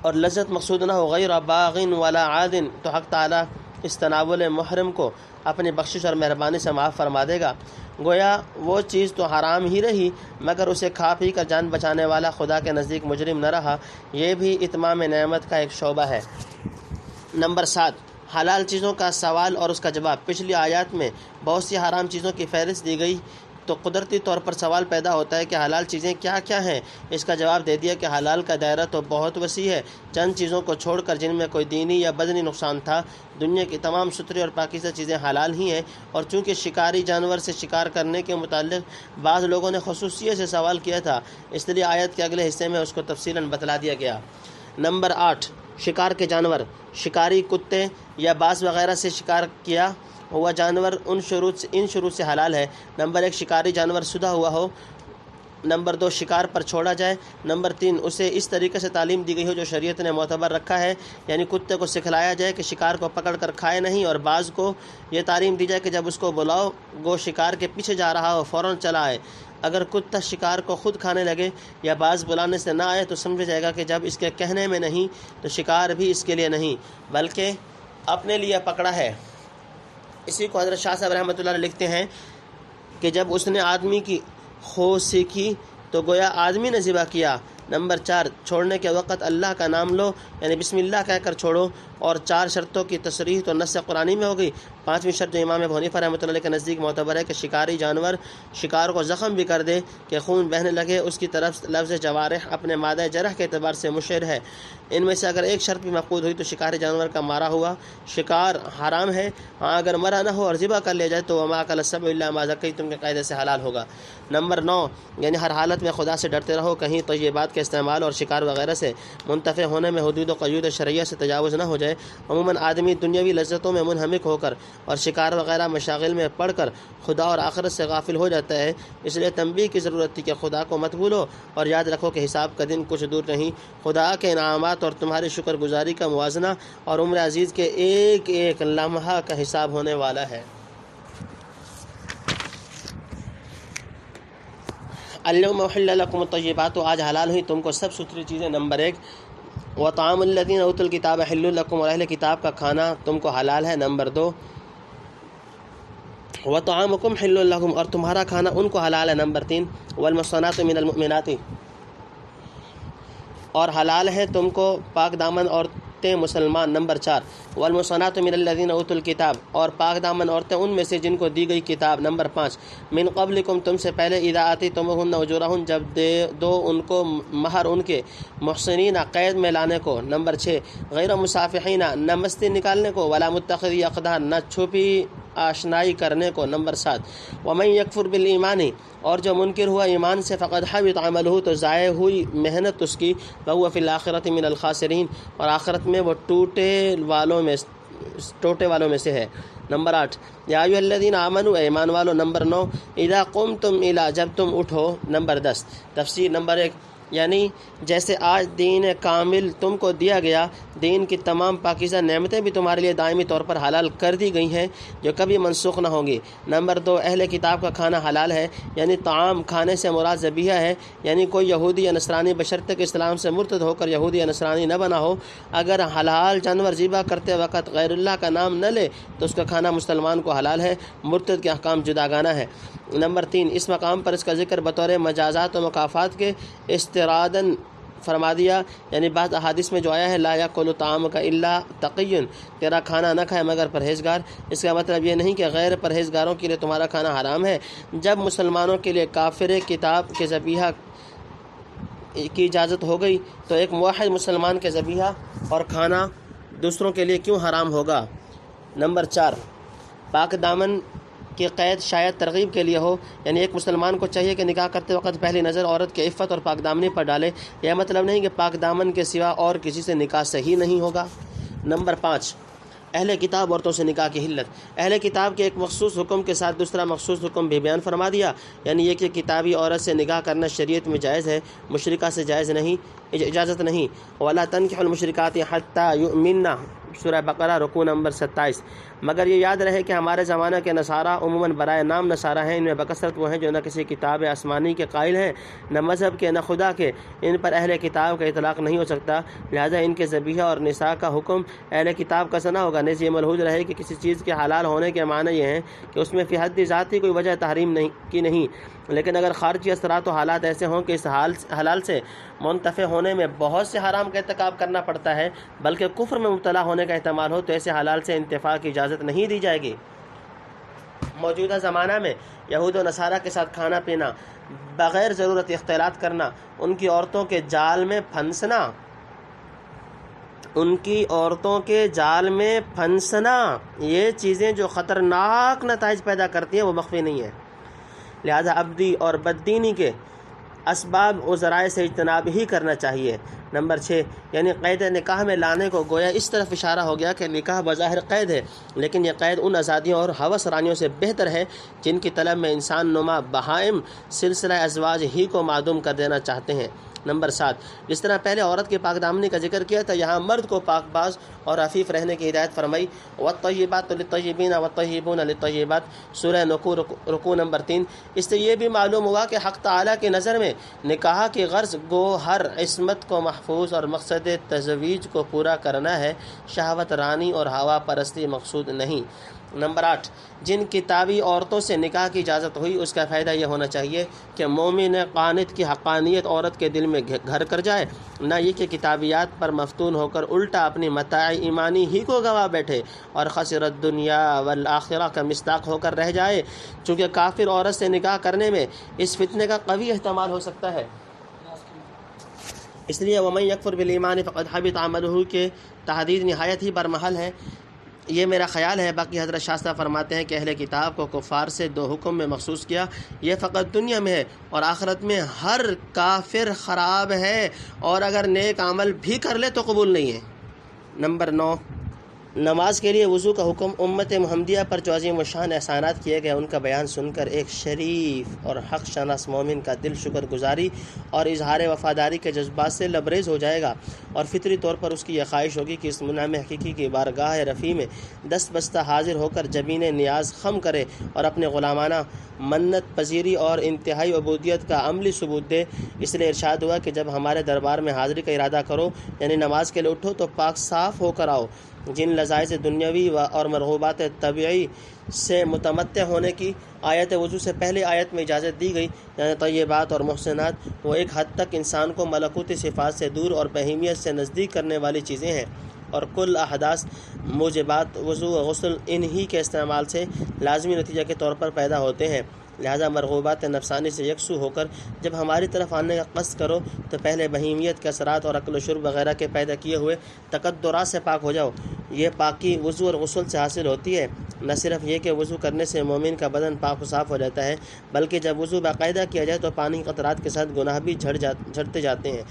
اور لذت مقصود نہ ہو، غیر باغ ولا عاد، تو حق تعالیٰ اس تناول محرم کو اپنی بخشش اور مہربانی سے معاف فرما دے گا۔ گویا وہ چیز تو حرام ہی رہی، مگر اسے کھا پی کر جان بچانے والا خدا کے نزدیک مجرم نہ رہا۔ یہ بھی اتمام نعمت کا ایک شعبہ ہے۔ نمبر 7، حلال چیزوں کا سوال اور اس کا جواب۔ پچھلی آیات میں بہت سی حرام چیزوں کی فہرست دی گئی تو قدرتی طور پر سوال پیدا ہوتا ہے کہ حلال چیزیں کیا کیا ہیں۔ اس کا جواب دے دیا کہ حلال کا دائرہ تو بہت وسیع ہے، چند چیزوں کو چھوڑ کر جن میں کوئی دینی یا بدنی نقصان تھا۔ دنیا کی تمام ستھری اور پاکیزہ چیزیں حلال ہی ہیں، اور چونکہ شکاری جانور سے شکار کرنے کے متعلق بعض لوگوں نے خصوصیت سے سوال کیا تھا، اس لیے آیت کے اگلے حصے میں اس کو تفصیلاً بتلا دیا گیا۔ نمبر 8، شکار کے جانور۔ شکاری کتے یا باز وغیرہ سے شکار کیا ہوا جانور ان شروط سے حلال ہے۔ نمبر 1، شکاری جانور سدھا ہوا ہو۔ نمبر 2، شکار پر چھوڑا جائے۔ نمبر 3، اسے اس طریقے سے تعلیم دی گئی ہو جو شریعت نے معتبر رکھا ہے، یعنی کتے کو سکھلایا جائے کہ شکار کو پکڑ کر کھائے نہیں، اور باز کو یہ تعلیم دی جائے کہ جب اس کو بلاؤ گو شکار کے پیچھے جا رہا ہو فوراً چلا آئے۔ اگر کتا شکار کو خود کھانے لگے یا باز بلانے سے نہ آئے تو سمجھا جائے گا کہ جب اس کے کہنے میں نہیں تو شکار بھی اس کے لیے نہیں بلکہ اپنے لیے پکڑا ہے۔ اسی کو حضرت شاہ صاحب رحمۃ اللہ علیہ لکھتے ہیں کہ جب اس نے آدمی کی خو سیکھی تو گویا آدمی نے ذبح کیا۔ نمبر 4، چھوڑنے کے وقت اللہ کا نام لو، یعنی بسم اللہ کہہ کر چھوڑو، اور 4 شرطوں کی تصریح تو نص قرآنی میں ہو گئی۔ 5ویں شرط جو امام ابو حنیفہ رحمۃ اللہ علیہ کے نزدیک معتبر ہے کہ شکاری جانور شکار کو زخم بھی کر دے کہ خون بہنے لگے، اس کی طرف لفظ جوارح اپنے مادہ جرح کے اعتبار سے مشیر ہے۔ ان میں سے اگر ایک شرط بھی مفقود ہوئی تو شکاری جانور کا مارا ہوا شکار حرام ہے۔ ہاں اگر مرا نہ ہو اور ذبح کر لیا جائے تو وما اکل السبع الا ما ذکیتم کے قاعدے سے حلال ہوگا۔ نمبر 9، یعنی ہر حالت میں خدا سے ڈرتے رہو، کہیں طیبات کے استعمال اور شکار وغیرہ سے منتفع ہونے میں حدود و قیود شرعیہ سے تجاوز نہ ہو جائے۔ عموماً آدمی دنیاوی لذتوں میں منہمک ہو کر اور شکار وغیرہ مشاغل میں پڑھ کر خدا اور آخرت سے غافل ہو جاتا ہے، اس لیے تنبیہ کی ضرورت تھی کہ خدا کو مت بھولو اور یاد رکھو کہ حساب کا دن کچھ دور نہیں۔ خدا کے انعامات اور تمہاری شکر گزاری کا موازنہ اور عمر عزیز کے ایک ایک لمحہ کا حساب ہونے والا ہے۔ اليوم احل لكم الطیبات، آج حلال ہوئی تم کو سب ستھری چیزیں۔ نمبر 1، وطعام الذین اوتوا الکتاب حل لکم، اور اہل کتاب کا کھانا تم کو حلال ہے۔ نمبر 2، وطعامکم حل لکم، اور تمہارا کھانا ان کو حلال ہے۔ نمبر 3، والمحصنات من المؤمنات، اور حلال ہے تم کو پاک دامن عورتیں مسلمان۔ نمبر 4، والمحصنات من الذین اوتوا الکتاب، اور پاک دامن عورتیں ان میں سے جن کو دی گئی کتاب۔ نمبر 5، من قبلکم، تم سے پہلے، اذا آتیتموہن اجورہن، جب دو ان کو مہر ان کے، محسنین، قید میں لانے کو۔ نمبر 6، غیر مصافحین، نہ مستی نکالنے کو، ولا متخذی اقدان، نہ چھپی آشنائی کرنے کو۔ نمبر 7، ومن یکفر بالایمان، اور جو منکر ہوا ایمان سے، فقد حبط عملہ، تو ضائع ہوئی محنت اس کی، وہو فی الآخرۃ من الخاسرین، اور آخرت میں وہ ٹوٹے والوں میں سے ہے۔ نمبر 8، یا ایھا الذین آمنوا، ایمان والو۔ نمبر 9، اذا قمتم الی، جب تم اٹھو۔ نمبر 10، تفسیر۔ نمبر 1، یعنی جیسے آج دین کامل تم کو دیا گیا، دین کی تمام پاکیزہ نعمتیں بھی تمہارے لیے دائمی طور پر حلال کر دی گئی ہیں جو کبھی منسوخ نہ ہوں گی۔ نمبر 2، اہل کتاب کا کھانا حلال ہے، یعنی طعام کھانے سے مراد ذبیحہ ہے، یعنی کوئی یہودی یا نصرانی بشرطے کہ اسلام سے مرتد ہو کر یہودی یا نصرانی نہ بنا ہو، اگر حلال جانور ذبح کرتے وقت غیر اللہ کا نام نہ لے تو اس کا کھانا مسلمان کو حلال ہے، مرتد کے احکام جداگانہ ہے۔ نمبر 3، اس مقام پر اس کا ذکر بطور مجازات و مکافات کے استرادن فرما دیا، یعنی بعض احادیث میں جو آیا ہے لا یاکل طعامک الا تقی، تیرا کھانا نہ کھائے مگر پرہیزگار، اس کا مطلب یہ نہیں کہ غیر پرہیزگاروں کے لیے تمہارا کھانا حرام ہے۔ جب مسلمانوں کے لیے کافر کتاب کے ذبیحہ کی اجازت ہو گئی تو ایک موحد مسلمان کے ذبیحہ اور کھانا دوسروں کے لیے کیوں حرام ہوگا؟ نمبر 4، پاک دامن کی قید شاید ترغیب کے لیے ہو، یعنی ایک مسلمان کو چاہیے کہ نکاح کرتے وقت پہلی نظر عورت کے عفت اور پاک دامنی پر ڈالے، یہ مطلب نہیں کہ پاک دامن کے سوا اور کسی سے نکاح صحیح نہیں ہوگا۔ نمبر 5، اہل کتاب عورتوں سے نکاح کی حلت، اہل کتاب کے ایک مخصوص حکم کے ساتھ دوسرا مخصوص حکم بھی بیان فرما دیا، یعنی یہ کہ کتابی عورت سے نکاح کرنا شریعت میں جائز ہے، مشرکہ سے جائز نہیں، اجازت نہیں۔ وَلَا تَنْكِحُوا الْمُشْرِكَاتِ حَتَّى يُؤْمِنَّ، سورہ بقرہ رکوع نمبر 27۔ مگر یہ یاد رہے کہ ہمارے زمانہ کے نصارہ عموماً برائے نام نصارہ ہیں، ان میں بکثرت وہ ہیں جو نہ کسی کتاب آسمانی کے قائل ہیں، نہ مذہب کے، نہ خدا کے، ان پر اہل کتاب کا اطلاق نہیں ہو سکتا، لہذا ان کے ذبیحہ اور نساء کا حکم اہل کتاب کا نہ ہوگا۔ نیز یہ ملحوظ رہے کہ کسی چیز کے حلال ہونے کے معنی یہ ہیں کہ اس میں فی حد ذاتی کوئی وجہ تحریم کی نہیں، لیکن اگر خارجی اثرات و حالات ایسے ہوں کہ اس حلال سے منتفع ہونے میں بہت سے حرام کا ارتکاب کرنا پڑتا ہے، بلکہ کفر میں مبتلا ہونے ہونے کا احتمال ہو تو ایسے حلال سے انتفاع کی اجازت نہیں دی جائے گی۔ موجودہ زمانہ میں یہود و نصارہ کے ساتھ کھانا پینا، بغیر ضرورت اختلاط کرنا، ان کی عورتوں کے جال میں پھنسنا، یہ چیزیں جو خطرناک نتائج پیدا کرتی ہیں وہ مخفی نہیں ہے۔ لہذا ابدی اور بددینی کے اسباب و ذرائع سے اجتناب ہی کرنا چاہیے۔ نمبر 6 یعنی قید نکاح میں لانے کو گویا اس طرف اشارہ ہو گیا کہ نکاح بظاہر قید ہے، لیکن یہ قید ان آزادیوں اور ہوس رانیوں سے بہتر ہے جن کی طلب میں انسان نما بہائم سلسلہ ازواج ہی کو معدوم کر دینا چاہتے ہیں۔ نمبر 7 جس طرح پہلے عورت کی پاک دامنی کا ذکر کیا تھا، یہاں مرد کو پاک باز اور عفیف رہنے کی ہدایت فرمائی۔ والطیبات للطیبین والطیبون للطیبات، سورہ رکوع نمبر 3۔ اس سے یہ بھی معلوم ہوا کہ حق تعالیٰ کی نظر میں نکاح کی غرض گو ہر عصمت کو محفوظ اور مقصد تزویج کو پورا کرنا ہے، شہوت رانی اور ہوا پرستی مقصود نہیں۔ نمبر 8 جن کتابی عورتوں سے نکاح کی اجازت ہوئی اس کا فائدہ یہ ہونا چاہیے کہ مومن قانت کی حقانیت عورت کے دل میں گھر کر جائے، نہ یہ کہ کتابیات پر مفتون ہو کر الٹا اپنی متاع ایمانی ہی کو گوا بیٹھے اور خسرت دنیا والآخرہ کا مصداق ہو کر رہ جائے، چونکہ کافر عورت سے نکاح کرنے میں اس فتنے کا قوی احتمال ہو سکتا ہے۔ اس لیے وَمَن يَكْفُرْ بِالْإِيمَانِ فَقَدْ حَبِطَ عَمَلُهُ کے تحدید نہایت ہی برمحل ہے۔ یہ میرا خیال ہے۔ باقی حضرت شاستہ فرماتے ہیں کہ اہل کتاب کو کفار سے 2 حکم میں مخصوص کیا، یہ فقط دنیا میں ہے اور آخرت میں ہر کافر خراب ہے، اور اگر نیک عمل بھی کر لے تو قبول نہیں ہے۔ نمبر 9 نماز کے لیے وضو کا حکم۔ امت محمدیہ پر جو عظیم الشان احسانات کیے گئے ان کا بیان سن کر ایک شریف اور حق شناس مومن کا دل شکر گزاری اور اظہار وفاداری کے جذبات سے لبریز ہو جائے گا، اور فطری طور پر اس کی یہ خواہش ہوگی کہ اس منعم حقیقی کی بارگاہ رفیع میں دست بستہ حاضر ہو کر جبین نیاز خم کرے اور اپنے غلامانہ منت پذیری اور انتہائی عبودیت کا عملی ثبوت دے۔ اس لیے ارشاد ہوا کہ جب ہمارے دربار میں حاضری کا ارادہ کرو، یعنی نماز کے لیے اٹھو، تو پاک صاف ہو کر آؤ۔ جن لذائذ دنیاوی اور مرغوبات طبعی سے متمتع ہونے کی آیت وضو سے پہلے آیت میں اجازت دی گئی، یعنی طیبات اور محسنات، وہ ایک حد تک انسان کو ملکوتی صفات سے دور اور بہیمیت سے نزدیک کرنے والی چیزیں ہیں، اور کل احداث موجبات وضو و غسل انہی کے استعمال سے لازمی نتیجہ کے طور پر پیدا ہوتے ہیں۔ لہذا مرغوبات نفسانی سے یکسو ہو کر جب ہماری طرف آنے کا قصد کرو تو پہلے بہیمیت کے اثرات اور عقل و شرب وغیرہ کے پیدا کیے ہوئے تقدرات سے پاک ہو جاؤ۔ یہ پاکی وضو اور غسل سے حاصل ہوتی ہے۔ نہ صرف یہ کہ وضو کرنے سے مومن کا بدن پاک و صاف ہو جاتا ہے، بلکہ جب وضو باقاعدہ کیا جائے تو پانی کے قطرات کے ساتھ گناہ بھی جھڑتے جاتے ہیں۔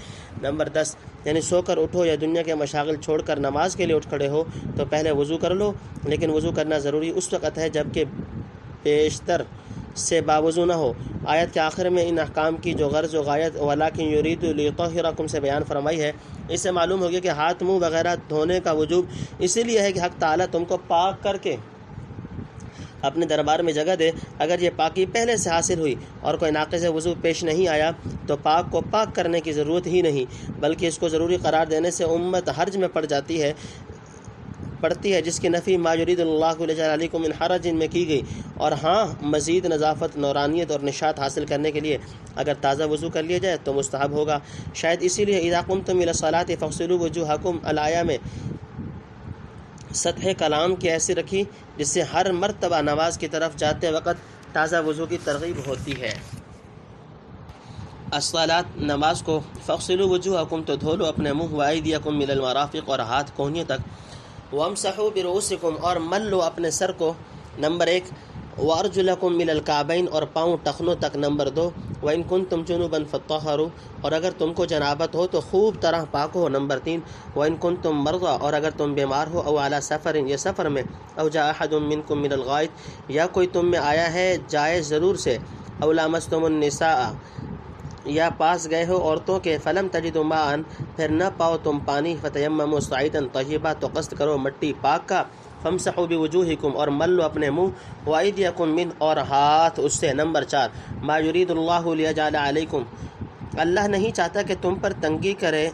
نمبر 10 یعنی سو کر اٹھو یا دنیا کے مشاغل چھوڑ کر نماز کے لیے اٹھ کھڑے ہو تو پہلے وضو کر لو، لیکن وضو کرنا ضروری اس وقت ہے جبکہ بیشتر سے باوضو نہ ہو۔ آیت کے آخر میں ان احکام کی جو غرض و غایت وَلَٰكِن يُرِيدُ لِيُطَهِّرَكُمْ سے بیان فرمائی ہے، اس سے معلوم ہو گیا کہ ہاتھ منہ وغیرہ دھونے کا وجوب اسی لیے ہے کہ حق تعالیٰ تم کو پاک کر کے اپنے دربار میں جگہ دے۔ اگر یہ پاکی پہلے سے حاصل ہوئی اور کوئی ناقص وضو پیش نہیں آیا تو پاک کو پاک کرنے کی ضرورت ہی نہیں، بلکہ اس کو ضروری قرار دینے سے امت حرج میں پڑتی ہے، جس کی نفی ما یرید اللہ لیجعل علیکم من حرج میں کی گئی۔ اور ہاں مزید نظافت، نورانیت اور نشاط حاصل کرنے کے لیے اگر تازہ وضو کر لیا جائے تو مستحب ہوگا۔ شاید اسی لیے اذا قمتم الی الصلاۃ فاغسلوا وجوہکم الآیہ میں سطح کلام کی ایسی رکھی جس سے ہر مرتبہ نماز کی طرف جاتے وقت تازہ وضو کی ترغیب ہوتی ہے۔ الصلاۃ نماز کو، فاغسلوا وجوہکم تو دھو لو اپنے منہ، وایدیکم الی المرافق اور ہاتھ کونیوں تک، وامسحوا برؤوسکم اور مل لو اپنے سر کو۔ نمبر 1 وارجلکم الی الکعبین اور پاؤں ٹخنوں تک۔ نمبر 2 وان کنتم جنبا فطہروا اور اگر تم کو جنابت ہو تو خوب طرح پاک ہو۔ نمبر 3 وان کنتم مرضی اور اگر تم بیمار ہو، او علی سفر یا سفر میں، او جاء احد منکم من الغائط یا کوئی تم میں آیا ہے جائے ضرور سے، او لامستم النساء یا پاس گئے ہو عورتوں کے، فلم تجدوا ماء پھر نہ پاؤ تم پانی، فتیمموا صعیدا طیبا تو قصد کرو مٹی پاک کا، فامسحوا بوجوہکم اور مل لو اپنے منہ، وایدیکم من اور ہاتھ اس سے۔ نمبر 4 ما یرید اللہ لیجعل علیکم اللہ نہیں چاہتا کہ تم پر تنگی کرے۔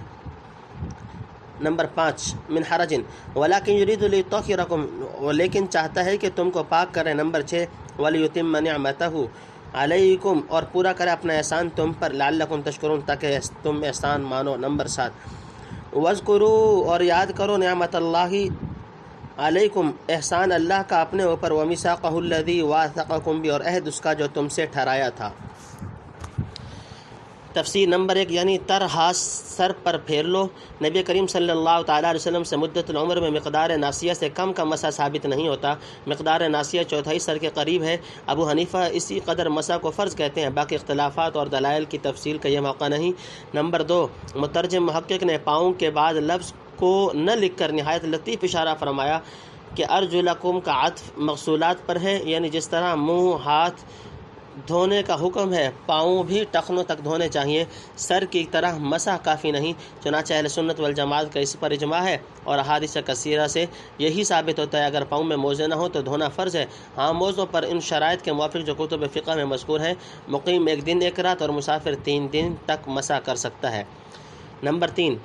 نمبر 5 من حرج ولکن یرید لیطہرکم لیکن چاہتا ہے کہ تم کو پاک کرے۔ نمبر 6 ولیتم نعمتہ علیکم اور پورا کرے اپنا احسان تم پر، لعلکم تشکرون تاکہ تم احسان مانو۔ نمبر 7 وَاذْكُرُوا اور یاد کرو نعمت اللہ علیکم احسان اللہ کا اپنے اوپر، ومیثاقہ الذی واثقکم بھی، اور عہد اس کا جو تم سے ٹھہرایا تھا۔ تفسیر نمبر 1 یعنی تر ہاتھ سر پر پھیر لو۔ نبی کریم صلی اللہ تعالیٰ علیہ وسلم سے مدت العمر میں مقدار ناسیہ سے کم کا مسح ثابت نہیں ہوتا۔ مقدار ناسیہ چوتھائی سر کے قریب ہے۔ ابو حنیفہ اسی قدر مسح کو فرض کہتے ہیں، باقی اختلافات اور دلائل کی تفصیل کا یہ موقع نہیں۔ نمبر 2 مترجم محقق نے پاؤں کے بعد لفظ کو نہ لکھ کر نہایت لطیف اشارہ فرمایا کہ ارجلکم کا عطف مغسولات پر ہے، یعنی جس طرح منہ ہاتھ دھونے کا حکم ہے، پاؤں بھی ٹخنوں تک دھونے چاہیے، سر کی طرح مسح کافی نہیں۔ چنانچہ اہل سنت والجماعت کا اس پر اجماع ہے، اور احادیث کثیرہ سے یہی ثابت ہوتا ہے اگر پاؤں میں موزے نہ ہوں تو دھونا فرض ہے۔ ہاں موزوں پر ان شرائط کے موافق جو کتب فقہ میں مذکور ہیں، مقیم 1 دن 1 رات اور مسافر 3 دن تک مسح کر سکتا ہے۔ نمبر 3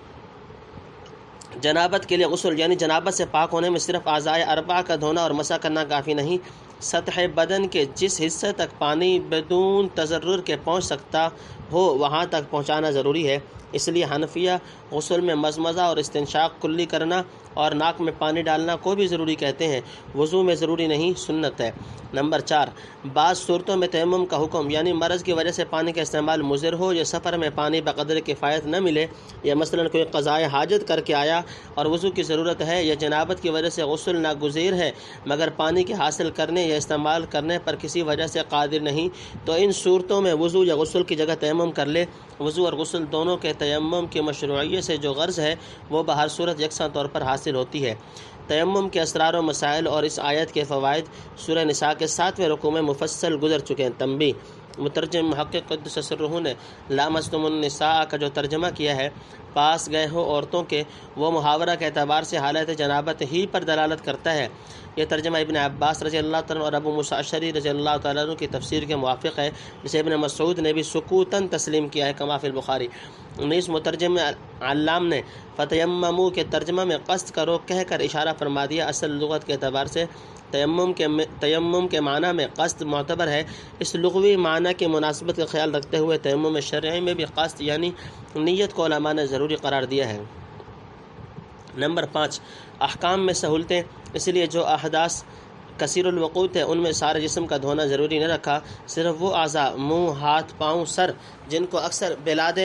جنابت کے لیے غسل، یعنی جنابت سے پاک ہونے میں صرف اعضاء اربعہ کا دھونا اور مسح کرنا کافی نہیں، سطح بدن کے جس حصے تک پانی بدون تضرر کے پہنچ سکتا ہو وہاں تک پہنچانا ضروری ہے۔ اس لیے حنفیہ غسل میں مضمضہ اور استنشاق کلی کرنا اور ناک میں پانی ڈالنا کو بھی ضروری کہتے ہیں، وضو میں ضروری نہیں، سنت ہے۔ نمبر 4 بعض صورتوں میں تیمم کا حکم، یعنی مرض کی وجہ سے پانی کا استعمال مضر ہو، یا سفر میں پانی بقدر کفایت نہ ملے، یا مثلا کوئی قضائے حاجت کر کے آیا اور وضو کی ضرورت ہے، یا جنابت کی وجہ سے غسل ناگزیر ہے مگر پانی کے حاصل کرنے یا استعمال کرنے پر کسی وجہ سے قادر نہیں، تو ان صورتوں میں وضو یا غسل کی جگہ تیمم کر لے۔ وضو اور غسل دونوں کے تیمم کی مشروعیت سے جو غرض ہے وہ بہر صورت یکساں طور پر حاصل ہوتی ہے۔ تیمم کے اسرار و مسائل اور اس آیت کے فوائد سورہ نساء کے 7ویں رکوع میں مفصل گزر چکے ہیں۔ تنبیہ مترجم محقق قدس سرہ نے لامستم النساء کا جو ترجمہ کیا ہے، پاس گئے ہو عورتوں کے، وہ محاورہ کے اعتبار سے حالت جنابت ہی پر دلالت کرتا ہے۔ یہ ترجمہ ابن عباس رضی اللہ تعالیٰ اور ابو موسیٰ اشعری رضی اللہ تعالیٰ عنہ کی تفسیر کے موافق ہے، جسے ابن مسعود نے بھی سکوتاً تسلیم کیا ہے کما فی البخاری۔ نیز مترجم علام نے فتیمموا کے ترجمہ میں قصد کرو کہہ کر اشارہ فرما دیا۔ اصل لغت کے اعتبار سے تیمم کے معنی میں قصد معتبر ہے۔ اس لغوی معنی کی مناسبت کا خیال رکھتے ہوئے تیمم شرعی میں بھی قصد یعنی نیت کو علماء نے ضروری قرار دیا ہے۔ نمبر 5 احکام میں سہولتیں، اس لیے جو احداث کثیر الوقوع ہے ان میں سارے جسم کا دھونا ضروری نہ رکھا، صرف وہ اعضاء منہ ہاتھ پاؤں سر جن کو اکثر بلاد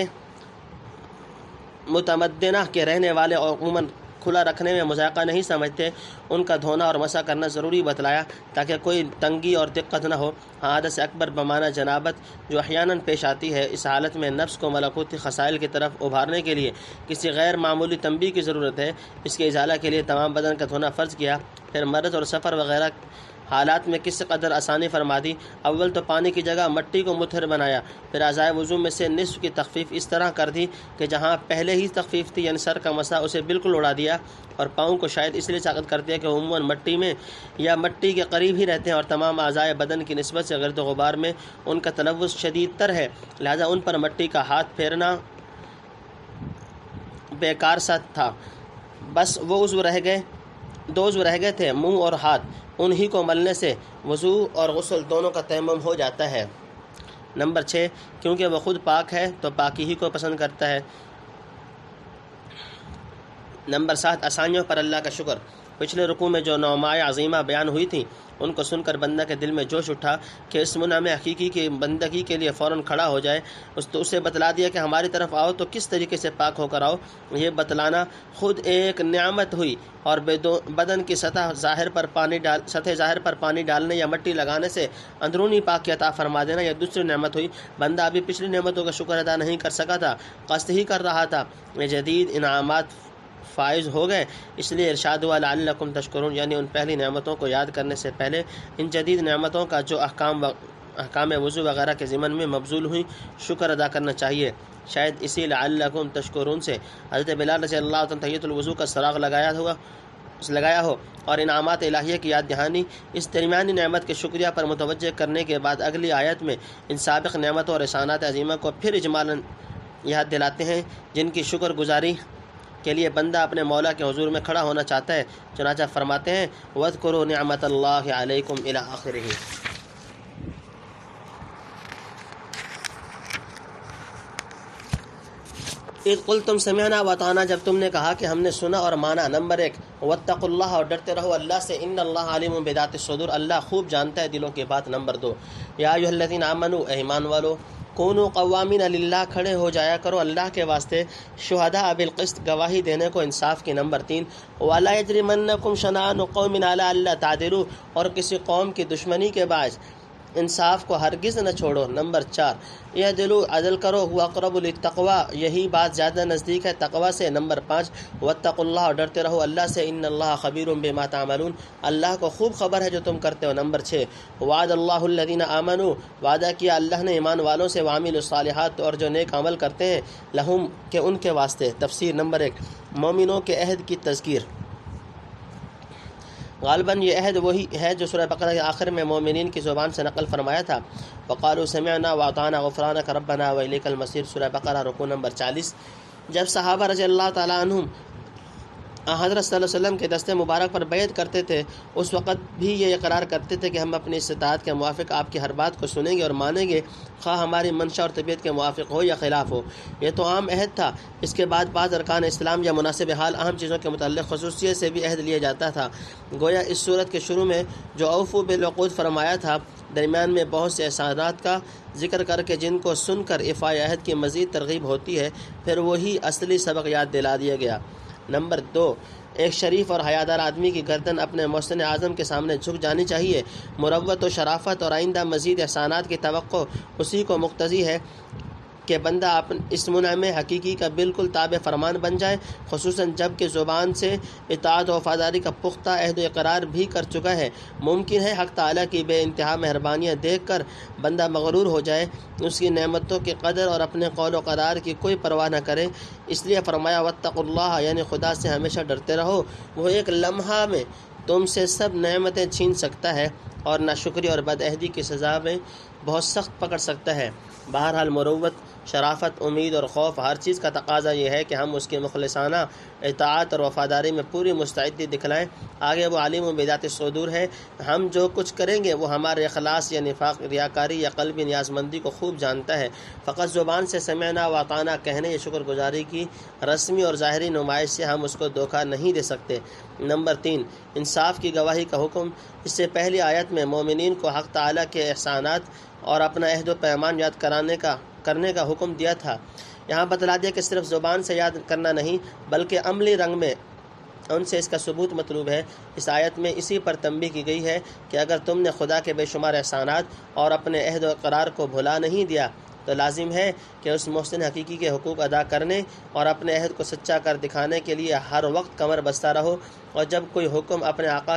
متمدنہ کے رہنے والے عموماً کھلا رکھنے میں مذائقہ نہیں سمجھتے، ان کا دھونا اور مسح کرنا ضروری بتلایا تاکہ کوئی تنگی اور دقت نہ ہو۔ حدث اکبر بمعنی جنابت جو احیاناً پیش آتی ہے، اس حالت میں نفس کو ملکوتی خصائل کی طرف ابھارنے کے لیے کسی غیر معمولی تنبیہ کی ضرورت ہے۔ اس کے ازالہ کے لیے تمام بدن کا دھونا فرض کیا، پھر مرض اور سفر وغیرہ حالات میں کس قدر آسانی فرما دی۔ اول تو پانی کی جگہ مٹی کو مطہر بنایا، پھر اعضائے وضو میں سے نصف کی تخفیف اس طرح کر دی کہ جہاں پہلے ہی تخفیف تھی، یعنی سر کا مسح، اسے بالکل اڑا دیا، اور پاؤں کو شاید اس لیے ساقط کر دیا کہ عموماً مٹی میں یا مٹی کے قریب ہی رہتے ہیں اور تمام اعضائے بدن کی نسبت سے گرد و غبار میں ان کا تلوث شدید تر ہے، لہذا ان پر مٹی کا ہاتھ پھیرنا بیکار سا تھا۔ بس وہ دو عضو رہ گئے تھے، منہ اور ہاتھ، انہی کو ملنے سے وضو اور غسل دونوں کا تیمم ہو جاتا ہے۔ نمبر 6 کیونکہ وہ خود پاک ہے تو پاکی ہی کو پسند کرتا ہے۔ نمبر 7 آسانیوں پر اللہ کا شکر۔ پچھلے رکوع میں جو نعمائے عظیمہ بیان ہوئی تھیں ان کو سن کر بندہ کے دل میں جوش اٹھا کہ اس منعم حقیقی کی بندگی کے لیے فوراً کھڑا ہو جائے۔ اسے بتلا دیا کہ ہماری طرف آؤ تو کس طریقے سے پاک ہو کر آؤ۔ یہ بتلانا خود ایک نعمت ہوئی، اور بدن کی سطح ظاہر پر پانی ڈالنے یا مٹی لگانے سے اندرونی پاکی عطا فرما دینا یہ دوسری نعمت ہوئی۔ بندہ ابھی پچھلی نعمتوں کا شکر ادا نہیں کر سکا تھا، قصد ہی کر رہا تھا، یہ جدید انعامات فائز ہو گئے، اس لیے ارشاد ہوا لعلکم تشکرون، یعنی ان پہلی نعمتوں کو یاد کرنے سے پہلے ان جدید نعمتوں کا جو احکام وضو وغیرہ کے ضمن میں مبذول ہوئی شکر ادا کرنا چاہیے۔ شاید اسی لعلکم تشکرون سے حضرت بلال رضی اللہ عنہ تحیۃ الوضو کا سراغ لگایا ہو، اور انعامات الہیہ کی یاد دہانی اس درمیانی نعمت کے شکریہ پر متوجہ کرنے کے بعد اگلی آیت میں ان سابق نعمتوں اور احسانات عظیمہ کو پھر اجمالاً یاد دلاتے ہیں جن کی شکر گزاری کے لیے بندہ اپنے مولا کے حضور میں کھڑا ہونا چاہتا ہے۔ چنانچہ فرماتے ہیں وَاذْكُرُوا نِعْمَةَ اللَّهِ عَلَيْكُمْ إِلَىٰ آخِرِهِ۔ اذ قلتم سمعنا وَأَطَعْنَا، جب تم نے کہا کہ ہم نے سنا اور مانا۔ نمبر 1 واتقوا اللہ، اور ڈرتے رہو اللہ سے، ان اللہ علیم بذات الصدور، اللہ خوب جانتا ہے دلوں کی بات۔ نمبر 2، یا ایھا الذین آمنوا، اے ایمان والو، کونوا قوامین للہ، کھڑے ہو جایا کرو اللہ کے واسطے، شہداء بالقسط، گواہی دینے کو انصاف کی۔ نمبر 3، ولا یجرمنکم شنآن قوم علی الا تعدلوا، اور کسی قوم کی دشمنی کے باعث انصاف کو ہرگز نہ چھوڑو۔ نمبر 4، اعدلوا، عدل کرو، هو اقرب للتقوی، یہی بات زیادہ نزدیک ہے تقوی سے۔ نمبر 5، واتقوا اللہ، اور ڈرتے رہو اللہ سے، ان اللہ خبیر بما تعملون، اللہ کو خوب خبر ہے جو تم کرتے ہو۔ نمبر 6، وعد اللہ الذین آمنوا، وعدہ کیا اللہ نے ایمان والوں سے، وعملوا الصالحات، اور جو نیک عمل کرتے ہیں، لہم، کہ ان کے واسطے۔ تفسیر۔ نمبر 1، مومنوں کے عہد کی تذکیر۔ غالباً یہ عہد وہی ہے جو سورہ بقرہ کے آخر میں مومنین کی زبان سے نقل فرمایا تھا، وقالوا سمعنا واطعنا غفرانک ربنا والیک المصیر، سورہ بقرہ رکوع نمبر 40۔ جب صحابہ رضی اللہ تعالیٰ عنہم حضرت صلی اللہ علیہ وسلم کے دست مبارک پر بیعت کرتے تھے، اس وقت بھی یہ اقرار کرتے تھے کہ ہم اپنی استطاعت کے موافق آپ کی ہر بات کو سنیں گے اور مانیں گے، خواہ ہماری منشا اور طبیعت کے موافق ہو یا خلاف ہو۔ یہ تو عام عہد تھا، اس کے بعد بعض ارکان اسلام یا مناسب حال اہم چیزوں کے متعلق خصوصیت سے بھی عہد لیا جاتا تھا۔ گویا اس صورت کے شروع میں جو اوفوا بالعقود فرمایا تھا، درمیان میں بہت سے احسانات کا ذکر کر کے جن کو سن کر ایفاء عہد کی مزید ترغیب ہوتی ہے، پھر وہی اصلی سبق یاد دلا دیا گیا۔ نمبر 2، ایک شریف اور حیادار آدمی کی گردن اپنے محسن اعظم کے سامنے جھک جانی چاہیے۔ مروت و شرافت اور آئندہ مزید احسانات کی توقع اسی کو مقتضی ہے کہ بندہ اس منعم حقیقی کا بالکل تابع فرمان بن جائے، خصوصاً جب کہ زبان سے اطاعت و وفاداری کا پختہ عہد و اقرار بھی کر چکا ہے۔ ممکن ہے حق تعالیٰ کی بے انتہا مہربانیاں دیکھ کر بندہ مغرور ہو جائے، اس کی نعمتوں کی قدر اور اپنے قول و قرار کی کوئی پرواہ نہ کرے۔ اس لیے فرمایا واتقوا اللہ، یعنی خدا سے ہمیشہ ڈرتے رہو، وہ ایک لمحہ میں تم سے سب نعمتیں چھین سکتا ہے اور ناشکری اور بدعہدی کی سزا میں بہت سخت پکڑ سکتا ہے۔ بہرحال مروت، شرافت، امید اور خوف، ہر چیز کا تقاضا یہ ہے کہ ہم اس کی مخلصانہ اطاعت اور وفاداری میں پوری مستعدی دکھلائیں۔ آگے وہ عالم و بذات الصدور ہے، ہم جو کچھ کریں گے وہ ہمارے اخلاص یا نفاق، ریاکاری یا قلبی نیاز مندی کو خوب جانتا ہے۔ فقط زبان سے سمعنا و اطعنا کہنے یا شکر گزاری کی رسمی اور ظاہری نمائش سے ہم اس کو دھوکہ نہیں دے سکتے۔ نمبر 3، انصاف کی گواہی کا حکم۔ اس سے پہلی آیت میں مومنین کو حق تعالیٰ کے احسانات اور اپنا عہد و پیمان یاد کرنے کا حکم دیا تھا۔ یہاں بتلا دیا کہ صرف زبان سے یاد کرنا نہیں بلکہ عملی رنگ میں ان سے اس کا ثبوت مطلوب ہے۔ اس آیت میں اسی پر تنبیہ کی گئی ہے کہ اگر تم نے خدا کے بے شمار احسانات اور اپنے عہد و اقرار کو بھلا نہیں دیا تو لازم ہے کہ اس محسن حقیقی کے حقوق ادا کرنے اور اپنے عہد کو سچا کر دکھانے کے لیے ہر وقت کمر بستہ رہو، اور جب کوئی حکم اپنے آقا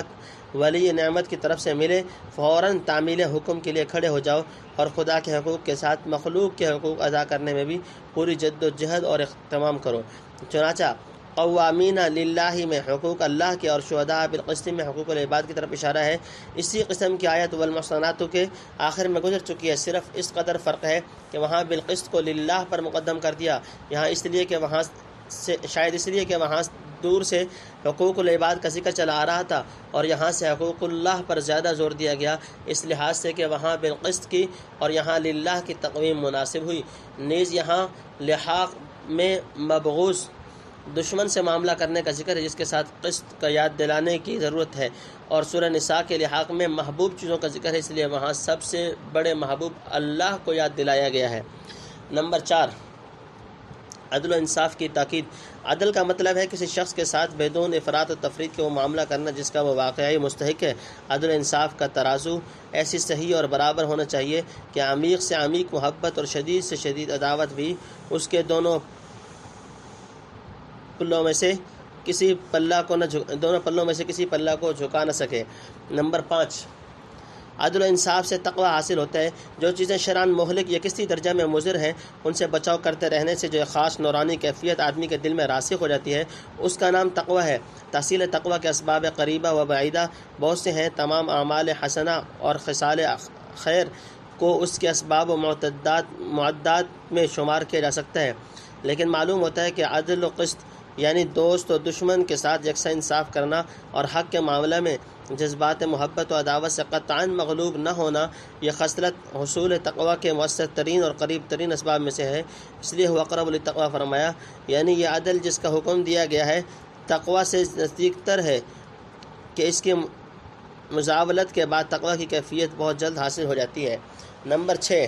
ولی نعمت کی طرف سے ملے فوراً تعمیل حکم کے لیے کھڑے ہو جاؤ، اور خدا کے حقوق کے ساتھ مخلوق کے حقوق ادا کرنے میں بھی پوری جد و جہد اور اہتمام کرو۔ چنانچہ قوامین للہ میں حقوق اللہ کے اور شہداء بالقسط میں حقوق العباد کی طرف اشارہ ہے۔ اسی قسم کی آیت والمحصنات کے آخر میں گزر چکی ہے، صرف اس قدر فرق ہے کہ وہاں بالقسط کو للہ پر مقدم کر دیا، یہاں اس لیے کہ وہاں دور سے حقوق العباد کا ذکر چلا آ رہا تھا اور یہاں سے حقوق اللہ پر زیادہ زور دیا گیا، اس لحاظ سے کہ وہاں بالقسط کی اور یہاں للہ کی تقویم مناسب ہوئی۔ نیز یہاں لحاق میں مبغوض دشمن سے معاملہ کرنے کا ذکر ہے جس کے ساتھ قسط کا یاد دلانے کی ضرورت ہے، اور سورہ نساء کے لحاق میں محبوب چیزوں کا ذکر ہے، اس لیے وہاں سب سے بڑے محبوب اللہ کو یاد دلایا گیا ہے۔ نمبر 4، عدل و انصاف کی تاکید۔ عدل کا مطلب ہے کسی شخص کے ساتھ بدون افراط و تفریط کے وہ معاملہ کرنا جس کا وہ واقعی مستحق ہے۔ عدل و انصاف کا ترازو ایسی صحیح اور برابر ہونا چاہیے کہ عمیق سے عمیق محبت اور شدید سے شدید عداوت بھی اس کے دونوں پلوں میں سے کسی پلہ کو جھکا نہ سکے۔ نمبر 5، عدل و انصاف سے تقوی حاصل ہوتا ہے۔ جو چیزیں شرعاً مہلک یا کسی درجہ میں مضر ہیں ان سے بچاؤ کرتے رہنے سے جو ایک خاص نورانی کیفیت آدمی کے دل میں راسخ ہو جاتی ہے اس کا نام تقوی ہے۔ تحصیل تقوی کے اسباب قریبہ و بعیدہ بہت سے ہیں، تمام اعمال حسنہ اور خصال خیر کو اس کے اسباب و معدات میں شمار کیا جا سکتا ہے، لیکن معلوم ہوتا ہے کہ عدل و قسط یعنی دوست و دشمن کے ساتھ یکساں انصاف کرنا اور حق کے معاملہ میں جذبات محبت و عداوت سے قطعاً مغلوب نہ ہونا، یہ خصلت حصول تقوی کے مؤثر ترین اور قریب ترین اسباب میں سے ہے۔ اس لیے وہ اقرب للتقوی فرمایا، یعنی یہ عدل جس کا حکم دیا گیا ہے تقوی سے نزدیک تر ہے کہ اس کی مزاولت کے بعد تقوی کی کیفیت بہت جلد حاصل ہو جاتی ہے۔ نمبر 6،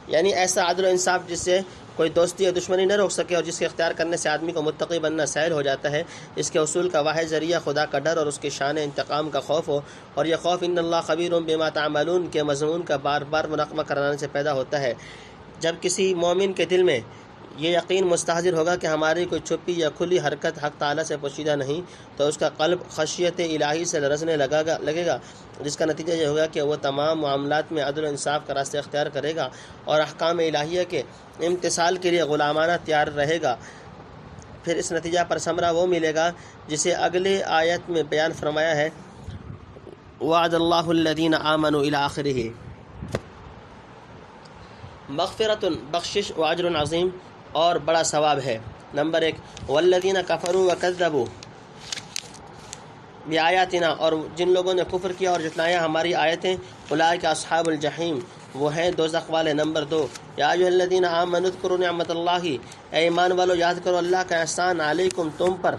یعنی ایسا عدل و انصاف جس سے کوئی دوستی یا دشمنی نہ روک سکے اور جس کے اختیار کرنے سے آدمی کو متقی بننا سہل ہو جاتا ہے۔ اس کے حصول کا واحد ذریعہ خدا کا ڈر اور اس کی شان انتقام کا خوف ہو، اور یہ خوف ان اللہ خبیر بما تعملون کے مضمون کا بار بار منقمہ کرانے سے پیدا ہوتا ہے۔ جب کسی مومن کے دل میں یہ یقین مستحضر ہوگا کہ ہماری کوئی چھپی یا کھلی حرکت حق تعالیٰ سے پوشیدہ نہیں، تو اس کا قلب خشیت الہی سے لرزنے لگے گا، جس کا نتیجہ یہ ہوگا کہ وہ تمام معاملات میں عدل و انصاف کا راستہ اختیار کرے گا اور احکام الہیہ کے امتثال کے لیے غلامانہ تیار رہے گا۔ پھر اس نتیجہ پر ثمرہ وہ ملے گا جسے اگلے آیت میں بیان فرمایا ہے، وعد اللہ الذین آمنوا الی آخرہ۔ مغفرۃ بخشش و اجر عظیم اور بڑا ثواب ہے۔ نمبر 1، والذین کفروا وکذبوا بآیاتنا، اور جن لوگوں نے کفر کیا اور جھٹلایا ہماری آیتیں، اولئک اصحاب الجحیم، وہ ہیں دوزخ والے۔ نمبر 2، یا ایھا الذین آمنوا اذکروا نعمت اللہ، اے ایمان والو یاد کرو اللہ کا احسان علیکم تم پر،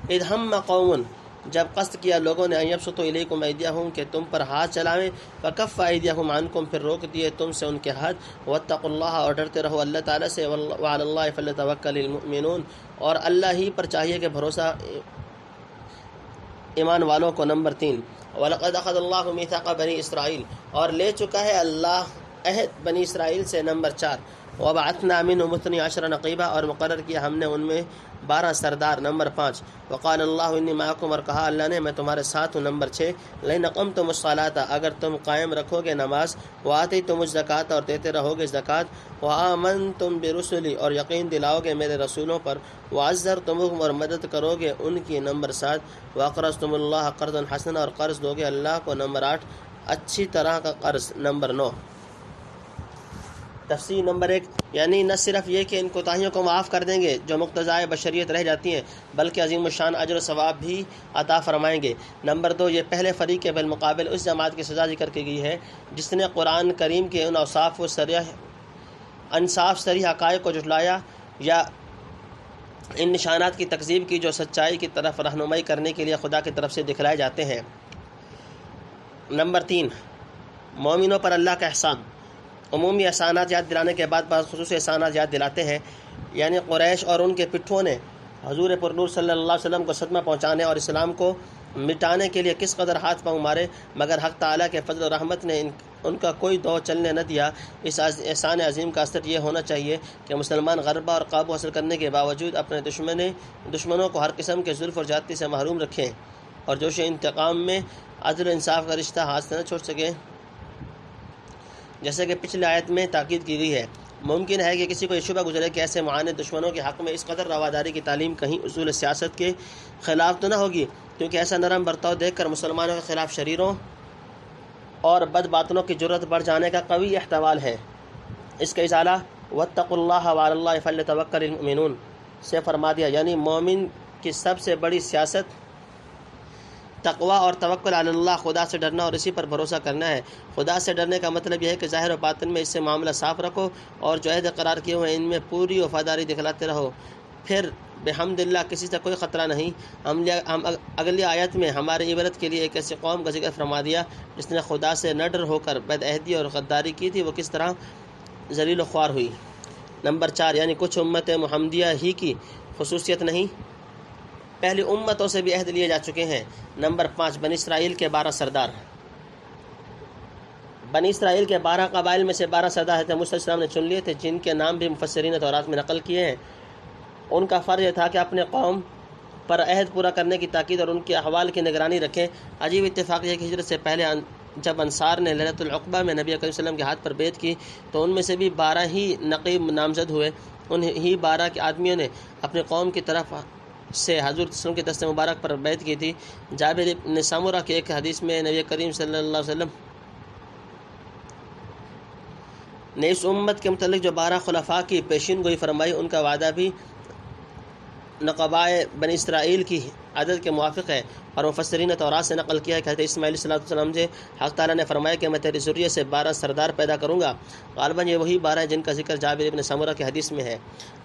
اذ ہم قوم، جب قصد کیا لوگوں نے ان یبسطوا الیکم ایدیہم، کہ تم پر ہاتھ چلائیں، فکف ایدیہم عنکم، پھر روک دیے تم سے ان کے ہاتھ، واتقوا اللہ، اور ڈرتے رہو اللہ تعالیٰ سے، وعلی اللہ فلیتوکل المؤمنون، اور اللہ ہی پر چاہیے کہ بھروسہ ایمان والوں کو۔ نمبر 3، وَلَقَدْ أَخَذَ اللَّهُ مِيثَاقَ بَنِي اسرائیل، اور لے چکا ہے اللہ عہد بنی اسرائیل سے۔ نمبر 4، وَبَعَثْنَا مِنْهُمْ اثْنَيْ عَشَرَ نَقِيبًا، اور مقرر کیا ہم نے ان میں 12 سردار۔ نمبر 5، وقال اللہ انی معکم، اور کہا اللہ نے میں تمہارے ساتھ ہوں۔ نمبر 6، لئن اقمتم الصلاۃ، اگر تم قائم رکھو گے نماز، وآتیتم الزکوٰۃ، اور دیتے رہو گے زکوٰۃ، وآمنتم برسلی، اور یقین دلاؤ گے میرے رسولوں پر، وعزرتموہم، اور مدد کرو گے ان کی۔ نمبر 7، واقرضتم اللہ قرضا حسنا، اور قرض دو گے اللہ کو۔ نمبر 8، اچھی طرح کا قرض۔ نمبر 9، تفسیر۔ نمبر 1، یعنی نہ صرف یہ کہ ان کوتاہیوں کو معاف کر دیں گے جو مقتضائے بشریت رہ جاتی ہیں، بلکہ عظیم الشان اجر و ثواب بھی عطا فرمائیں گے۔ نمبر 2، یہ پہلے فریق کے بالمقابل اس جماعت کی سزا ذکر کی گئی ہے جس نے قرآن کریم کے ان اوصاف و انصاف صریح حقائق کو جھٹلایا یا ان نشانات کی تکذیب کی جو سچائی کی طرف رہنمائی کرنے کے لیے خدا کی طرف سے دکھلائے جاتے ہیں۔ نمبر 3، مومنوں پر اللہ کا احسان۔ عمومی احسانات یاد دلانے کے بعد بعض خصوصی احسانات یاد دلاتے ہیں، یعنی قریش اور ان کے پٹھوں نے حضور پرنور صلی اللہ علیہ وسلم کو صدمہ پہنچانے اور اسلام کو مٹانے کے لیے کس قدر ہاتھ پاؤں مارے، مگر حق تعالیٰ کے فضل و رحمت نے ان کا کوئی دو چلنے نہ دیا۔ اس احسان عظیم کا اثر یہ ہونا چاہیے کہ مسلمان غلبہ اور قابو حاصل کرنے کے باوجود اپنے دشمنوں کو ہر قسم کے ظلم اور زیادتی سے محروم رکھیں اور جوش انتقام میں عدل و انصاف کا رشتہ ہاتھ سے نہ چھوڑ سکیں، جیسے کہ پچھلے آیت میں تاکید کی گئی ہے۔ ممکن ہے کہ کسی کو یہ شبہ گزرے کہ ایسے معاند دشمنوں کے حق میں اس قدر رواداری کی تعلیم کہیں اصول سیاست کے خلاف تو نہ ہوگی، کیونکہ ایسا نرم برتاؤ دیکھ کر مسلمانوں کے خلاف شریروں اور بد باطنوں کی جرت بڑھ جانے کا قوی احتمال ہے۔ اس کا ازالہ واتقوا اللہ وعلی اللہ فلیتوکل المؤمنون سے فرما دیا، یعنی مومن کی سب سے بڑی سیاست تقوی اور توکل علی اللہ، خدا سے ڈرنا اور اسی پر بھروسہ کرنا ہے۔ خدا سے ڈرنے کا مطلب یہ ہے کہ ظاہر و باطن میں اس سے معاملہ صاف رکھو اور جو عہد قرار کیے ہوئے ان میں پوری وفاداری دکھلاتے رہو، پھر بحمد اللہ کسی سے کوئی خطرہ نہیں۔ ہم اگلی آیت میں ہماری عبرت کے لیے ایک ایسی قوم کا ذکر فرما دیا جس نے خدا سے نہ ڈر ہو کر بد عہدی اور غداری کی تھی، وہ کس طرح ذلیل و خوار ہوئی۔ نمبر 4، یعنی کچھ امت محمدیہ ہی کی خصوصیت نہیں، پہلی امتوں سے بھی عہد لیے جا چکے ہیں۔ نمبر 5، بنی اسرائیل کے 12 سردار۔ بنی اسرائیل کے 12 قبائل میں سے 12 سردار حضرت موسیٰ علیہ السلام نے چن لیے تھے، جن کے نام بھی مفسرین تورات میں نقل کیے ہیں۔ ان کا فرض یہ تھا کہ اپنے قوم پر عہد پورا کرنے کی تاکید اور ان کے احوال کی نگرانی رکھیں۔ عجیب اتفاق یہ کہ ہجرت سے پہلے جب انصار نے لیلۃ العقبہ میں نبی کریم صلی اللہ علیہ وسلم کے ہاتھ پر بیعت کی تو ان میں سے بھی 12 ہی نقیب نامزد ہوئے۔ ان ہی 12 کے آدمیوں نے اپنی قوم کی طرف سے حضور صلی اللہ علیہ وسلم کے دست مبارک پر بیعت کی تھی۔ جابر بن سمرہ کی ایک حدیث میں نبی کریم صلی اللہ علیہ وسلم نے اس امت کے متعلق جو 12 خلفاء کی پیشین گوئی فرمائی، ان کا وعدہ بھی نقبائے بنی اسرائیل کی عدد کے موافق ہے، اور مفسرین تورات سے نقل کیا ہے کہ حضرت اسماعیل علیہ السلام سے حق تعالیٰ نے فرمایا کہ میں تیری ذریت سے 12 سردار پیدا کروں گا۔ غالباً یہ وہی 12 ہیں جن کا ذکر جابر ابن سمرہ کی حدیث میں ہے۔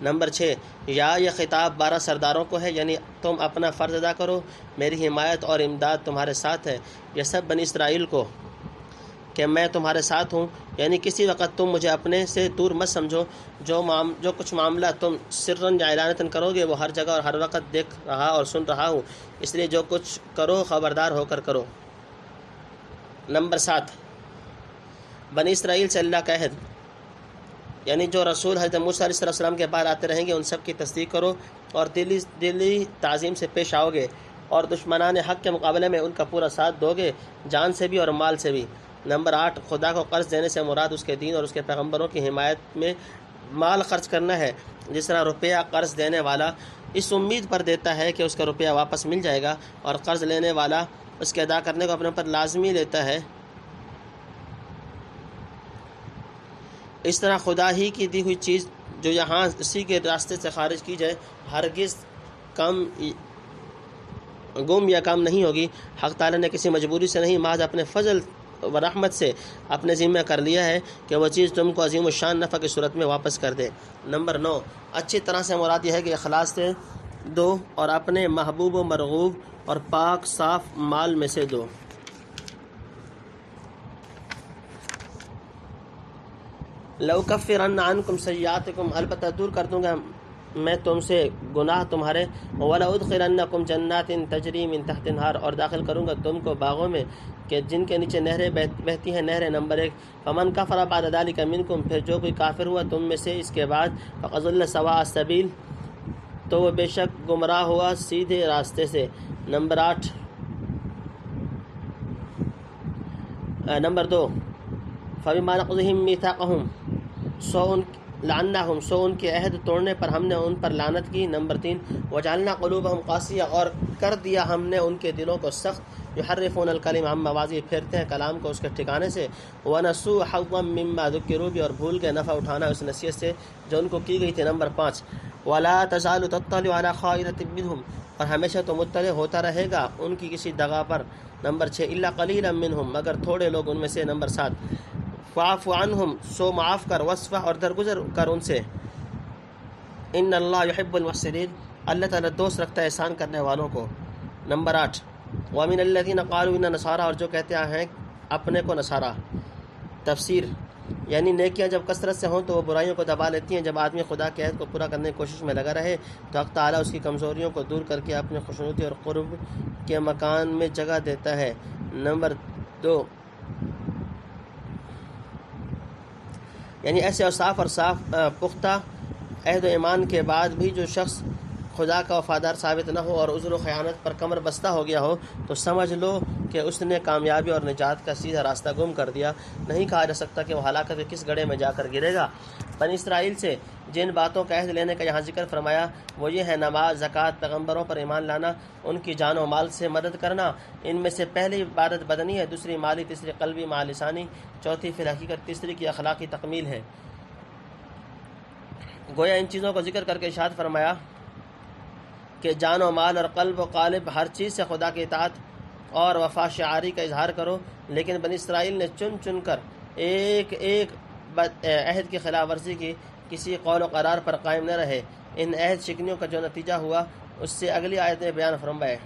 نمبر 6، یہ خطاب 12 سرداروں کو ہے، یعنی تم اپنا فرض ادا کرو، میری حمایت اور امداد تمہارے ساتھ ہے۔ یہ سب بنی اسرائیل کو کہ میں تمہارے ساتھ ہوں، یعنی کسی وقت تم مجھے اپنے سے دور مت سمجھو۔ جو کچھ معاملہ تم سرن یا اعلانتاً کرو گے وہ ہر جگہ اور ہر وقت دیکھ رہا اور سن رہا ہوں، اس لیے جو کچھ کرو خبردار ہو کر کرو۔ نمبر 7، بنی اسرائیل سے اللہ کا عہد، یعنی جو رسول حضرت موسیٰ علیہ السلام کے بعد آتے رہیں گے ان سب کی تصدیق کرو اور دلی تعظیم سے پیش آؤ گے، اور دشمنان حق کے مقابلے میں ان کا پورا ساتھ دو گے، جان سے بھی اور مال سے بھی۔ نمبر 8، خدا کو قرض دینے سے مراد اس کے دین اور اس کے پیغمبروں کی حمایت میں مال خرچ کرنا ہے۔ جس طرح روپیہ قرض دینے والا اس امید پر دیتا ہے کہ اس کا روپیہ واپس مل جائے گا، اور قرض لینے والا اس کے ادا کرنے کو اپنے پر لازمی لیتا ہے، اس طرح خدا ہی کی دی ہوئی چیز جو یہاں اسی کے راستے سے خارج کی جائے ہرگز گم یا کم نہیں ہوگی۔ حق تعالیٰ نے کسی مجبوری سے نہیں، محض اپنے فضل و رحمت سے اپنے ذمہ کر لیا ہے کہ وہ چیز تم کو عظیم الشان نفع کی صورت میں واپس کر دے۔ نمبر 9، اچھی طرح سے مراد یہ ہے کہ اخلاص سے دو اور اپنے محبوب و مرغوب اور پاک صاف مال میں سے دو۔ لَأُكَفِّرَنَّ عَنْكُمْ سَيِّئَاتِكُمْ، البتہ دور کر دوں گا میں تم سے گناہ تمہارے، وَلَأُدْخِلَنَّكُمْ جَنَّاتٍ تَجْرِي مِن تَحْتِهَا الْأَنْهَارُ، اور داخل کروں گا تم کو باغوں میں کہ جن کے نیچے نہریں بہتی ہیں نہریں۔ نمبر 1، فَمَنْ كَفَرَ بَعْدَ ذَلِكَ مِنْكُمْ، پھر جو کوئی کافر ہوا تم میں سے اس کے بعد، فَقَدْ ضَلَّ سَوَاءَ السَّبِيلِ، تو وہ بے شک گمراہ ہوا سیدھے راستے سے۔ نمبر 2، فَبِمَا نَقْضِهِم مِّيثَاقَهُمْ لعناہم، سو ان کے عہد توڑنے پر ہم نے ان پر لعنت کی۔ نمبر 3، وجعلنا قلوبہم قاسیہ، اور کر دیا ہم نے ان کے دلوں کو سخت، یحرفون الکلم عن مواضعہ، پھیرتے ہیں کلام کو اس کے ٹھکانے سے، ونسوا حظا مما ذکروا بہ، اور بھول گئے نفع اٹھانا اس نصیحت سے جو ان کو کی گئی تھی۔ نمبر 5، ولا تزال تطلع علی خائنۃ منہم، اور ہمیشہ تو مطلع ہوتا رہے گا ان کی کسی دغا پر۔ نمبر 6، الا قلیلا منہم، مگر تھوڑے لوگ ان میں سے۔ نمبر 7، فاعف عنہم، سو معاف کر، وصفح، اور درگزر کر ان سے، ان اللہ یحب المحسنین، اللہ تعالیٰ دوست رکھتا ہے احسان کرنے والوں کو۔ نمبر 8، ومن الذین قالوا ان نصارى، اور جو کہتے ہیں اپنے کو نصارہ۔ تفسیر، یعنی نیکیاں جب کثرت سے ہوں تو وہ برائیوں کو دبا لیتی ہیں۔ جب آدمی خدا کے عہد کو پورا کرنے کی کوشش میں لگا رہے تو حق تعالیٰ اس کی کمزوریوں کو دور کر کے اپنے خوشنودی اور قرب کے مکان میں جگہ دیتا ہے۔ نمبر 2، یعنی ایسے اوصاف اور صاف پختہ عہد و ایمان کے بعد بھی جو شخص خدا کا وفادار ثابت نہ ہو اور عذر و خیانت پر کمر بستہ ہو گیا ہو تو سمجھ لو کہ اس نے کامیابی اور نجات کا سیدھا راستہ گم کر دیا۔ نہیں کہا جا سکتا کہ وہ ہلاکت کے کس گڑھے میں جا کر گرے گا۔ بنی اسرائیل سے جن باتوں کا عہد لینے کا یہاں ذکر فرمایا وہ یہ ہے: نماز، زکوٰۃ، پیغمبروں پر ایمان لانا، ان کی جان و مال سے مدد کرنا۔ ان میں سے پہلی عبادت بدنی ہے، دوسری مالی، تیسری قلبی مع لسانی، چوتھی فی الحقیقت تیسری کی اخلاقی تکمیل ہے۔ گویا ان چیزوں کو ذکر کر کے ارشاد فرمایا کہ جان و مال اور قلب و قالب ہر چیز سے خدا کی اطاعت اور وفا شعاری کا اظہار کرو۔ لیکن بنی اسرائیل نے چن چن کر ایک ایک عہد کی خلاف ورزی کی، کسی قول و قرار پر قائم نہ رہے۔ ان عہد شکنیوں کا جو نتیجہ ہوا اس سے اگلی آیت میں بیان فرمایا۔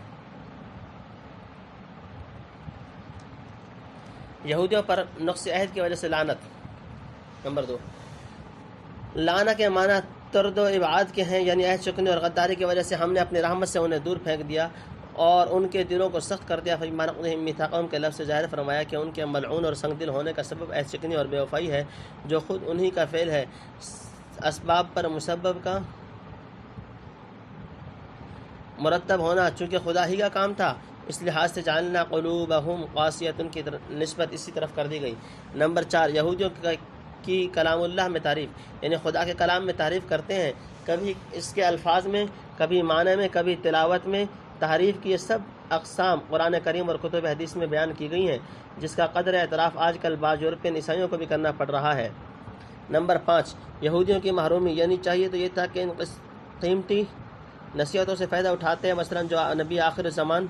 یہودیوں پر نقص عہد کی وجہ سے لعنت۔ نمبر 2، لعنت کے معنی طرد و ابعاد کے ہیں، یعنی عہد شکنی اور غداری کی وجہ سے ہم نے اپنی رحمت سے انہیں دور پھینک دیا اور ان کے دلوں کو سخت کر دیا۔ فَبِمَا نَقْضِهِم مِّيثَاقَهُم کے لفظ سے ظاہر فرمایا کہ ان کے ملعون اور سنگ دل ہونے کا سبب عہد شکنی اور بے وفائی ہے جو خود انہی کا فعل ہے۔ اسباب پر مسبب کا مرتب ہونا چونکہ خدا ہی کا کام تھا، اس لحاظ سے جعلنا قلوبہم قاسیۃ کی نسبت اسی طرف کر دی گئی۔ نمبر 4، یہودیوں کی کلام اللہ میں تعریف، یعنی خدا کے کلام میں تعریف کرتے ہیں، کبھی اس کے الفاظ میں، کبھی معنی میں، کبھی تلاوت میں۔ تعریف کی یہ سب اقسام قرآن کریم اور کتب حدیث میں بیان کی گئی ہیں، جس کا قدر اعتراف آج کل بعض یورپین عیسائیوں کو بھی کرنا پڑ رہا ہے۔ نمبر 5، یہودیوں کی محرومی، یعنی چاہیے تو یہ تھا کہ ان قیمتی نصیحتوں سے فائدہ اٹھاتے ہیں، مثلا جو نبی آخر زمان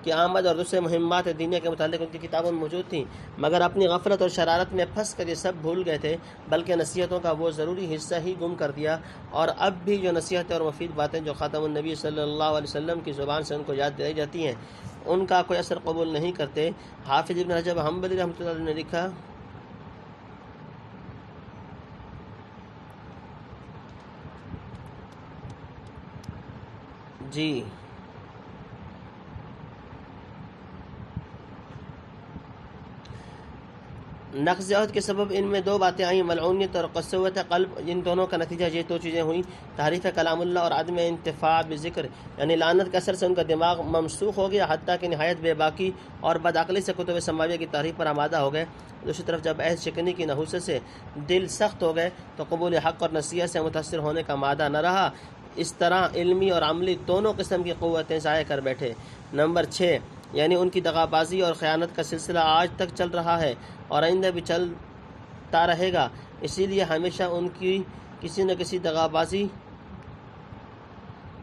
کی آمد اور دوسرے مہمات دینیہ کے متعلق ان کی کتابوں میں موجود تھیں، مگر اپنی غفلت اور شرارت میں پھنس کر یہ سب بھول گئے تھے، بلکہ نصیحتوں کا وہ ضروری حصہ ہی گم کر دیا، اور اب بھی جو نصیحتیں اور مفید باتیں جو خاتم النبی صلی اللہ علیہ وسلم کی زبان سے ان کو یاد دلائی جاتی ہیں ان کا کوئی اثر قبول نہیں کرتے۔ حافظ ابن رجب حنبلی رحمۃ اللہ علیہ نے لکھا، جی نقض عہد کے سبب ان میں دو باتیں آئیں، ملعونیت اور قسوت قلب۔ ان دونوں کا نتیجہ یہ دو چیزیں ہوئیں، تحریف کلام اللہ اور عدم انتفاع بذکر، یعنی لعنت کے اثر سے ان کا دماغ ممسوخ ہو گیا، حتیٰ کہ نہایت بے باکی اور بدعقلی سے کتب سماویہ کی تحریف پر آمادہ ہو گئے۔ دوسری طرف جب عہد شکنی کی نحوست سے دل سخت ہو گئے تو قبول حق اور نصیحت سے متاثر ہونے کا مادہ نہ رہا، اس طرح علمی اور عملی دونوں قسم کی قوتیں ضائع کر بیٹھے۔ نمبر 6، یعنی ان کی دغابازی اور خیانت کا سلسلہ آج تک چل رہا ہے اور آئندہ بھی چلتا رہے گا، اسی لیے ہمیشہ ان کی کسی نہ کسی دغابازی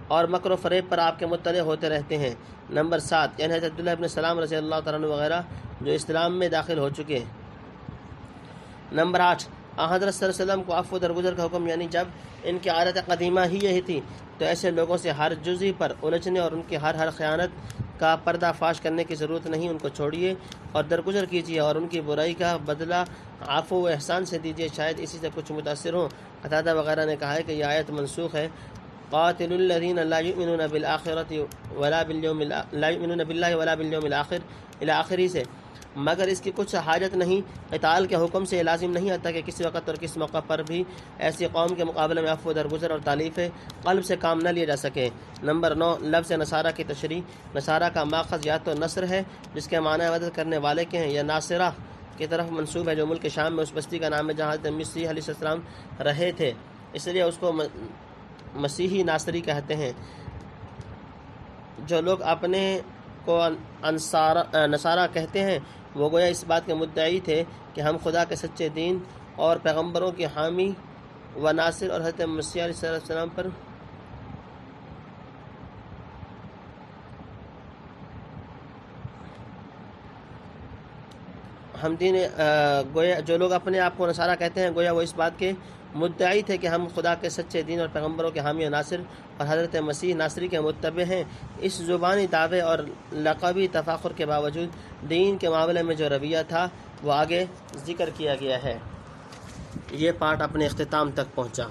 اور مکر و فریب پر آپ کے مطلع ہوتے رہتے ہیں۔ نمبر 7، یعنی حضرت عبداللہ ابن سلام رضی اللہ تعالیٰ عنہ وغیرہ جو اسلام میں داخل ہو چکے۔ نمبر 8، حضرت صلی اللہ علیہ وسلم کو عفو درگزر کا حکم، یعنی جب ان کی عادت قدیمہ ہی یہی تھی تو ایسے لوگوں سے ہر جزئی پر الجھنے اور ان کی ہر خیانت کا پردہ فاش کرنے کی ضرورت نہیں، ان کو چھوڑیے اور درگزر کیجیے اور ان کی برائی کا بدلہ عفو و احسان سے دیجیے، شاید اسی سے کچھ متاثر ہوں۔ قتادہ وغیرہ نے کہا ہے کہ یہ آیت منسوخ ہے، قاتل الذین لا یؤمنون بالآخرۃ ولا بالیوم لا یؤمنون باللہ ولا بالیوم الآخر الی آخری سے، مگر اس کی کچھ حاجت نہیں، قتال کے حکم سے یہ لازم نہیں آتا کہ کسی وقت اور کس موقع پر بھی ایسی قوم کے مقابلے میں عفو درگزر اور تالیف قلب سے کام نہ لیا جا سکے۔ نمبر 9، لفظ نصارہ کی تشریح۔ نصارہ کا ماخذ یا تو نصر ہے جس کے معنی مدد کرنے والے کے ہیں، یا ناصرہ کی طرف منسوب ہے جو ملک شام میں اس بستی کا نام ہے جہاں حضرت مسیح علیہ السلام رہے تھے، اس لیے اس کو مسیحی ناصری کہتے ہیں۔ جو لوگ اپنے کو نصارہ کہتے ہیں وہ گویا اس بات کے مدعی تھے کہ ہم خدا کے سچے دین اور پیغمبروں کے حامی و ناصر اور حضرت مسیح علیہ السلام پر ہم دین گویا جو لوگ اپنے آپ کو نصارہ کہتے ہیں گویا وہ اس بات کے مدعی تھے کہ ہم خدا کے سچے دین اور پیغمبروں کے حامی و ناصر اور حضرت مسیح ناصری کے متبع ہیں۔ اس زبانی دعوے اور لقبی تفاخر کے باوجود دین کے معاملے میں جو رویہ تھا وہ آگے ذکر کیا گیا ہے۔ یہ پارٹ اپنے اختتام تک پہنچا۔